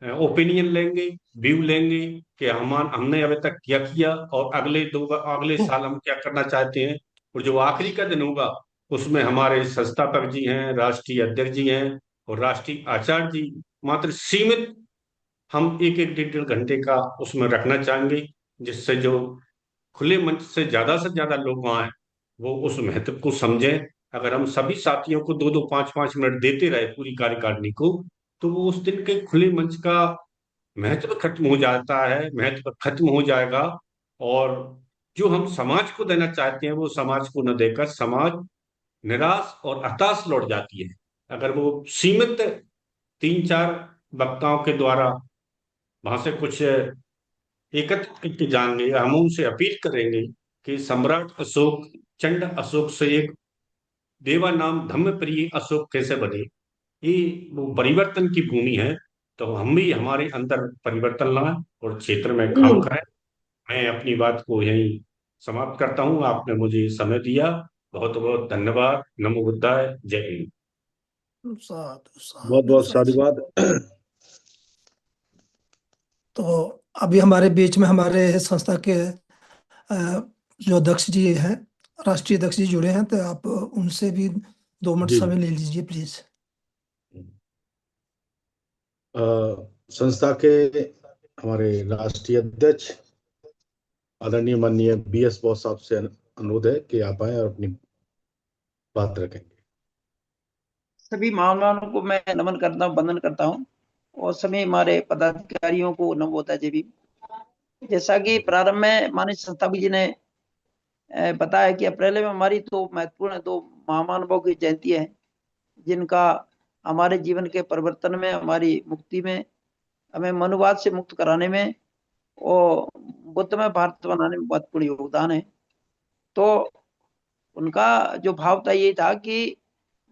ओपिनियन लेंगे, व्यू लेंगे कि हमने अभी तक क्या किया और अगले साल हम क्या करना चाहते हैं। और जो आखिरी का दिन होगा, उसमें हमारे संस्थापक जी हैं, राष्ट्रीय अध्यक्ष जी हैं और राष्ट्रीय आचार्य जी, मात्र सीमित हम एक एक 1.5 घंटे का उसमें रखना चाहेंगे, जिससे जो खुले मंच से ज्यादा लोग आए, वो उस महत्व को समझें। अगर हम सभी साथियों को 2-2, 5-5 मिनट देते रहे पूरी कार्यकारिणी को, तो वो उस दिन के खुले मंच का महत्व खत्म हो जाता है, महत्व खत्म हो जाएगा। और जो हम समाज को देना चाहते हैं, वो समाज को न देकर समाज निराश और हताश लौट जाती है। अगर वो सीमित 3-4 वक्ताओं के द्वारा वहां से कुछ एकत्रित करके जाएंगे, हम उनसे अपील करेंगे कि सम्राट अशोक, चंड अशोक से एक देवा नाम धम्म प्रिय अशोक कैसे बने। ये वो परिवर्तन की भूमि है। तो हम भी हमारे अंदर परिवर्तन लाएं और क्षेत्र में काम करें। मैं अपनी बात को यहीं समाप्त करता हूं। आपने मुझे समय दिया, बहुत बहुत धन्यवाद। नमो बुद्धाय, जय हिंद। साधु बहुत साधु बहुत साधु। साधुवाद। तो अभी हमारे बीच में हमारे संस्था के जो अध्यक्ष जी हैं, राष्ट्रीय अध्यक्ष जी जुड़े हैं, तो आप उनसे भी 2 मिनट जी समय ले लीजिए प्लीज। संस्था के हमारे राष्ट्रीय अध्यक्ष आदरणीय माननीय BS बॉस साहब से अनुरोध है कि आप आए और अपनी बात रखेंगे। सभी महानुभावों को मैं नमन करता हूँ, वंदन करता हूँ, और सभी हमारे पदाधिकारियों को नमो बुद्धाय जय भीम। जैसा कि प्रारंभ में माननीय संस्थापक जी ने बताया कि अप्रैल में हमारी 2 महत्वपूर्ण 2 महानुभावों की जयंती है, जिनका हमारे जीवन के परिवर्तन में, हमारी मुक्ति में, हमें मनुवाद से मुक्त कराने में और बुद्धमय भारत बनाने में महत्वपूर्ण योगदान है। तो उनका जो भाव था ये था कि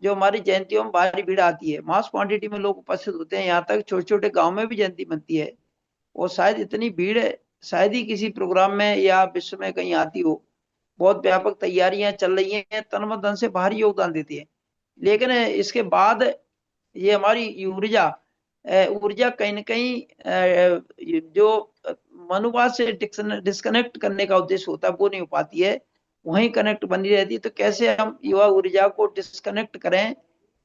जो हमारी जयंतियों में भारी भीड़ आती है, मास क्वांटिटी में लोग उपस्थित होते हैं, यहाँ तक छोटे छोटे गांव में भी जयंती बनती है, और शायद इतनी भीड़ शायद ही किसी प्रोग्राम में या विश्व में कहीं आती हो। बहुत व्यापक तैयारियां चल रही हैं, तन मन धन से भारी योगदान देती है। लेकिन इसके बाद ये हमारी ऊर्जा कहीं न कहीं जो मनुवाद से डिस्कनेक्ट करने का उद्देश्य होता है, वो नहीं हो पाती है, वहीं कनेक्ट बनी रहती है। तो कैसे हम युवा ऊर्जा को डिस्कनेक्ट करें,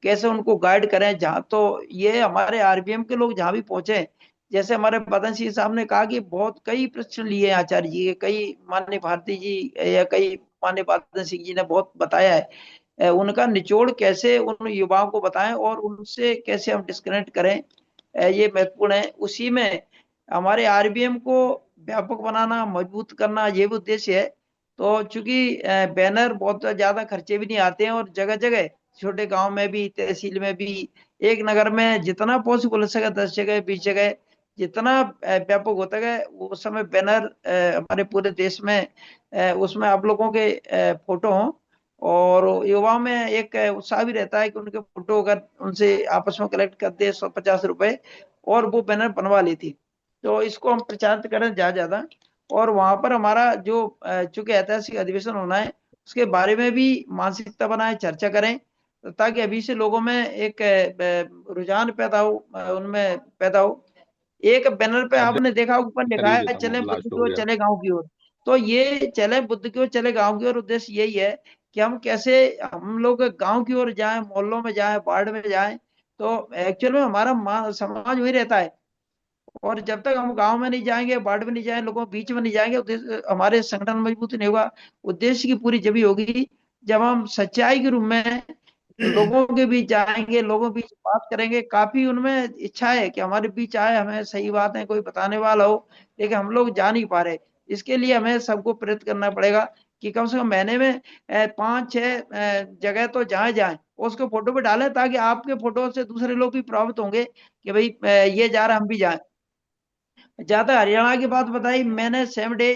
कैसे उनको गाइड करें। जहाँ तो ये हमारे RBM के लोग जहाँ भी पहुंचे, जैसे हमारे बदन सिंह साहब ने कहा कि बहुत कई प्रश्न लिए आचार्य जी के, कई माननीय भारती जी या कई माननीय बदन सिंह जी ने बहुत बताया है, उनका निचोड़ कैसे उन युवाओं को बताएं और उनसे कैसे हम डिस्कनेक्ट करें, ये महत्वपूर्ण है। उसी में हमारे RBM को व्यापक बनाना, मजबूत करना, ये भी उद्देश्य है। तो चूंकि बैनर बहुत ज्यादा खर्चे भी नहीं आते हैं, और जगह जगह छोटे गांव में भी, तहसील में भी, एक नगर में जितना पॉसिबल हो सके 10 जगह 20 जगह जितना व्यापक होता है, उस समय बैनर हमारे पूरे देश में उसमें आप लोगों के फोटो हों, और युवाओं में एक उत्साह भी रहता है कि उनके फोटो अगर उनसे आपस में कलेक्ट कर दे 150 रुपए, और वो बैनर बनवा लेती। तो इसको हम प्रचारित करें ज्यादा, और वहां पर हमारा जो चूंकि ऐतिहासिक अधिवेशन होना है, उसके बारे में भी मानसिकता बनाए, चर्चा करें, ताकि अभी से लोगों में एक रुझान पैदा हो, उनमें पैदा हो। एक बैनर पे आपने देखा ऊपर लिखा है, चले बुद्ध की ओर चले गांव की ओर। तो ये चले बुद्ध की ओर चले गांव की ओर, उद्देश्य यही है कि हम कैसे हम लोग गांव की ओर जाएं, मोहल्लों में जाएं, वार्ड में जाएं। तो एक्चुअल में हमारा समाज वही रहता है, और जब तक हम गांव में नहीं जाएंगे, वार्ड में नहीं जाएंगे, लोगों के बीच में नहीं जाएंगे, हमारे संगठन मजबूत नहीं होगा। उद्देश्य की पूरी जब ही होगी जब हम सच्चाई के रूप में लोगों के बीच जाएंगे, लोगों के बीच बात करेंगे। काफी उनमें इच्छा है कि हमारे बीच आए, हमें सही बात है कोई बताने वाला हो, लेकिन हम लोग जा नहीं पा रहे। इसके लिए हमें सबको प्रेरित करना पड़ेगा कि कम से कम महीने में 5-6 जगह तो जहाँ जाए उसको फोटो पे डालें, ताकि आपके फोटो से दूसरे लोग भी प्रभावित होंगे कि भाई ये जा रहा हम भी जाएं। जहाँ तक हरियाणा की बात बताई, मैंने सेम डे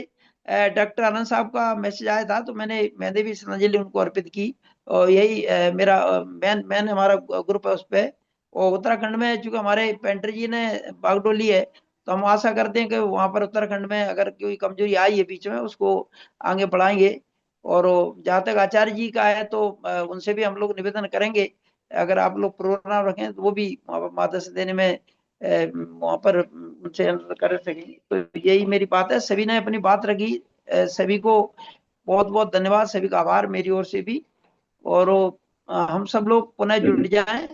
डॉक्टर आनंद साहब का मैसेज आया था, तो मैंने भी श्रद्धांजलि उनको अर्पित की। और यही मेरा मैन हमारा ग्रुप है उस पे। और उत्तराखंड में चूंकि हमारे पेंटर जी ने बागडोली है, तो हम आशा करते हैं कि वहां पर उत्तराखंड में अगर कोई कमजोरी आई है बीच में, उसको आगे बढ़ाएंगे। और जहाँ तक आचार्य जी का है, तो उनसे भी हम लोग निवेदन करेंगे, अगर आप लोग प्रोग्राम रखें तो वो भी मार्गदर्शन देने में वहां पर उनसे कर सकें। तो यही मेरी बात है। सभी ने अपनी बात रखी, सभी को बहुत बहुत धन्यवाद, सभी का आभार मेरी ओर से भी। और हम सब लोग पुनः जुड़ जाएं।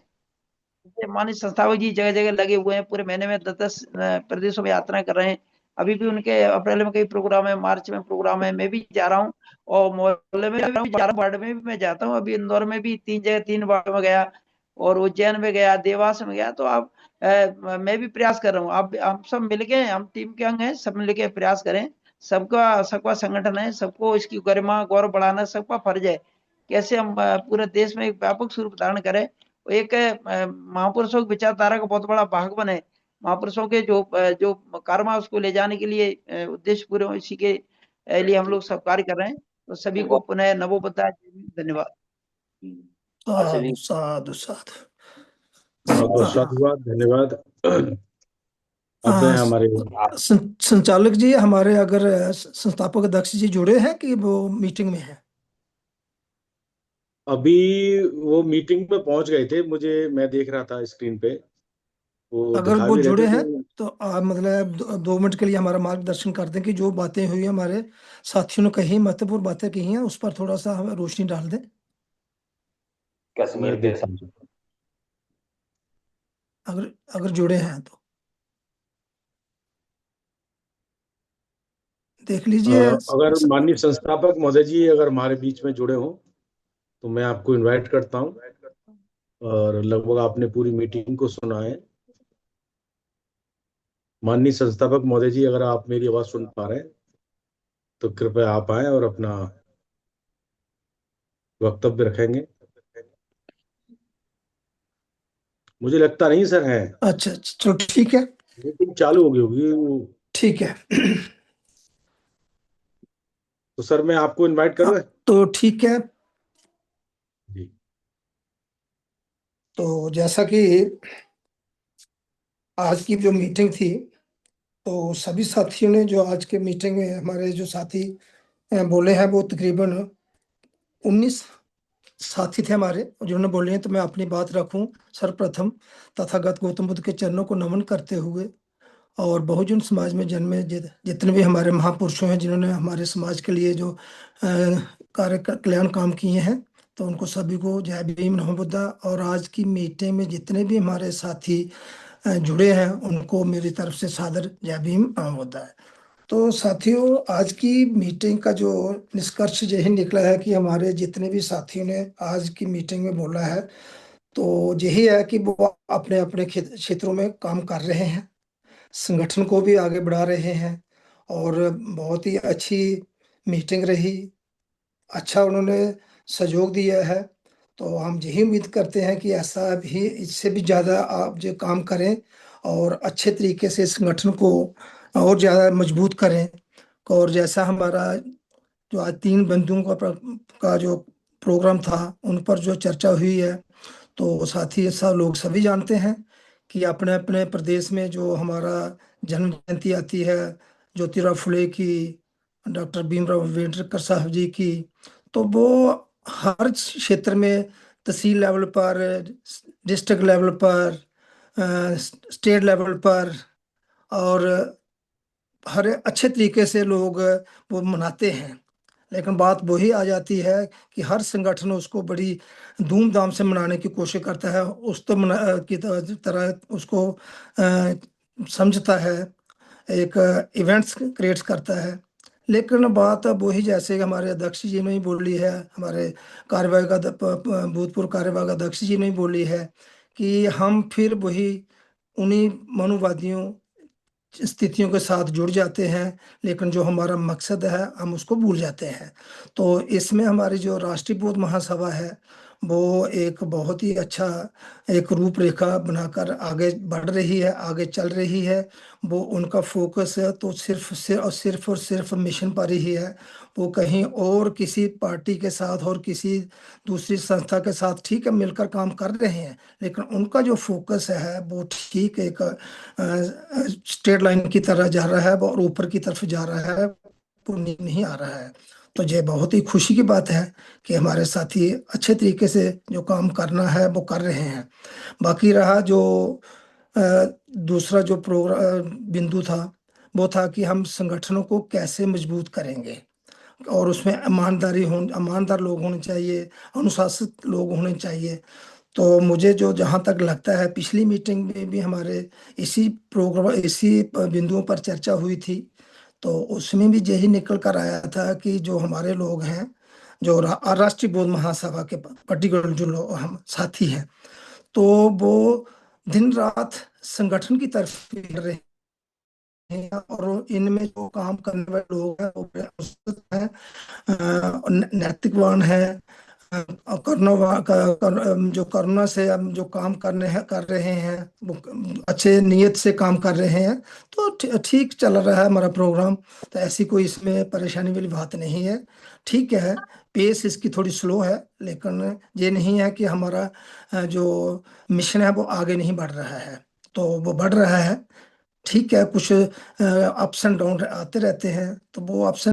माननीय संस्थापक जी जगह जगह लगे हुए हैं, पूरे महीने में 10-10 प्रदेशों में यात्राएं कर रहे हैं। अभी भी उनके अप्रैल में कई प्रोग्राम है, मार्च में प्रोग्राम है, मैं भी जा रहा हूँ। और मोहल्ले में जा रहा हूँ, वार्ड में भी मैं जाता हूँ। अभी इंदौर में भी 3 जगह 3 वार्ड में गया, और उज्जैन में गया, देवास में गया। तो आप मैं भी प्रयास कर रहा हूँ। आप हम सब मिलके, हम टीम के अंग हैं, सब मिलके प्रयास करें। सबका संगठन है, सबको इसकी गरिमा गौरव बढ़ाना सबका फर्ज है। कैसे हम पूरे देश में एक व्यापक स्वरूप धारण करें। एक महापुरुषों की विचारधारा का बहुत बड़ा भाग बने। महापुरुषों के जो कर्म है उसको ले जाने के लिए उद्देश्य पूरे हो, इसी के लिए हम लोग सब कार्य कर रहे हैं। तो सभी को पुनः नमोबुद्धाय, धन्यवाद। साधु साधु साधु। बहुत बहुत साधुवाद, धन्यवाद। अब मैं हमारे संचालक जी, हमारे अगर संस्थापक अध्यक्ष जी जुड़े हैं कि वो मीटिंग में है? अभी वो मीटिंग पे पहुंच गए थे, मैं देख रहा था स्क्रीन पे, वो अगर दिखा वो भी रहे जुड़े थे। हैं तो आप मतलब 2 मिनट के लिए हमारा मार्गदर्शन कर दें कि जो बातें हुई हमारे साथियों ने कही, महत्वपूर्ण बातें कही हैं, उस पर थोड़ा सा हमें रोशनी डाल दें। कश्मीर मैं के देखता हूँ। अगर जुड़े हैं तो देख लीजिए। अगर माननीय संस्थापक महोदय जी अगर हमारे बीच में जुड़े हों तो मैं आपको इनवाइट करता हूं, और लगभग आपने पूरी मीटिंग को सुना है। माननीय संस्थापक महोदय जी, अगर आप मेरी आवाज सुन पा रहे हैं तो कृपया आप आए और अपना वक्तव्य रखेंगे। मुझे लगता नहीं सर है। अच्छा, चलो ठीक है, मीटिंग चालू हो गई होगी वो। ठीक है। तो सर मैं आपको इनवाइट करूं? तो ठीक है। जी। तो जैसा कि आज की जो मीटिंग थी, तो सभी साथियों ने जो आज के मीटिंग में हमारे जो साथी बोले हैं, वो तकरीबन 19 साथी थे हमारे जिन्होंने बोले हैं। तो मैं अपनी बात रखूं। सर्वप्रथम तथागत गौतम बुद्ध के चरणों को नमन करते हुए, और बहुजन समाज में जन्मे जितने भी हमारे महापुरुषों हैं जिन्होंने हमारे समाज के लिए जो कार्य कल्याण काम किए हैं, तो उनको सभी को जय भीम नमो बुद्धा। और आज की मीटिंग में जितने भी हमारे साथी जुड़े हैं, उनको मेरी तरफ से सादर जय भीम नमो बुद्धा है। तो साथियों, आज की मीटिंग का जो निष्कर्ष यही निकला है कि हमारे जितने भी साथियों ने आज की मीटिंग में बोला है, तो यही है कि वो अपने अपने क्षेत्रों में काम कर रहे हैं, संगठन को भी आगे बढ़ा रहे हैं। और बहुत ही अच्छी मीटिंग रही, अच्छा उन्होंने सहयोग दिया है। तो हम यही उम्मीद करते हैं कि ऐसा भी, इससे भी ज़्यादा आप जो काम करें और अच्छे तरीके से संगठन को और ज़्यादा मजबूत करें। और जैसा हमारा जो आज 3 बंधुओं का जो प्रोग्राम था, उन पर जो चर्चा हुई है, तो साथी सब लोग सभी जानते हैं कि अपने अपने प्रदेश में जो हमारा जन्म जयंती आती है, ज्योतिराव फुले की, डॉक्टर भीमराव अम्बेडकर साहब जी की, तो वो हर क्षेत्र में तहसील लेवल पर, डिस्ट्रिक्ट लेवल पर, स्टेट लेवल पर, और हर अच्छे तरीके से लोग वो मनाते हैं। लेकिन बात वही आ जाती है कि हर संगठन उसको बड़ी धूमधाम से मनाने की कोशिश करता है, उस तो की तरह उसको समझता है, एक इवेंट्स क्रिएट करता है। लेकिन बात अब वही, जैसे कि हमारे अध्यक्ष जी ने ही बोली है, हमारे भूतपूर्व कार्यवाहक अध्यक्ष जी ने ही बोली है, कि हम फिर वही उन्हीं मनुवादियों स्थितियों के साथ जुड़ जाते हैं, लेकिन जो हमारा मकसद है हम उसको भूल जाते हैं। तो इसमें हमारी जो राष्ट्रीय बौद्ध महासभा है वो एक बहुत ही अच्छा एक रूपरेखा बनाकर आगे बढ़ रही है, आगे चल रही है। वो उनका फोकस है तो सिर्फ और सिर्फ मिशन पर ही है। वो कहीं और किसी पार्टी के साथ और किसी दूसरी संस्था के साथ ठीक है मिलकर काम कर रहे हैं, लेकिन उनका जो फोकस है वो ठीक एक स्ट्रेट लाइन की तरह जा रहा है और ऊपर की तरफ जा रहा है, वो नहीं आ रहा है। तो ये बहुत ही खुशी की बात है कि हमारे साथी अच्छे तरीके से जो काम करना है वो कर रहे हैं। बाकी रहा जो दूसरा जो प्रोग्राम बिंदु था वो था कि हम संगठनों को कैसे मजबूत करेंगे, और उसमें ईमानदार लोग होने चाहिए, अनुशासित लोग होने चाहिए। तो मुझे जो जहाँ तक लगता है पिछली मीटिंग में भी हमारे इसी बिंदुओं पर चर्चा हुई थी, तो उसमें भी यही निकल कर आया था कि जो हमारे लोग हैं जो राष्ट्रीय बौद्ध महासभा के पर्टिकुलर जो लोग हम साथी हैं, तो वो दिन रात संगठन की तरफ बढ़ रहे हैं, और इनमें जो काम करने वाले लोग हैं वो बड़े अनुशासित हैं, नैतिकवान है, जो करुणा से हम जो काम कर रहे हैं वो अच्छे नियत से काम कर रहे हैं। तो ठीक चल रहा है हमारा प्रोग्राम, तो ऐसी कोई इसमें परेशानी वाली बात नहीं है। ठीक है, पेस इसकी थोड़ी स्लो है, लेकिन ये नहीं है कि हमारा जो मिशन है वो आगे नहीं बढ़ रहा है, तो वो बढ़ रहा है। ठीक है, कुछ अप्स एंड डाउन आते रहते हैं, तो वो अप्स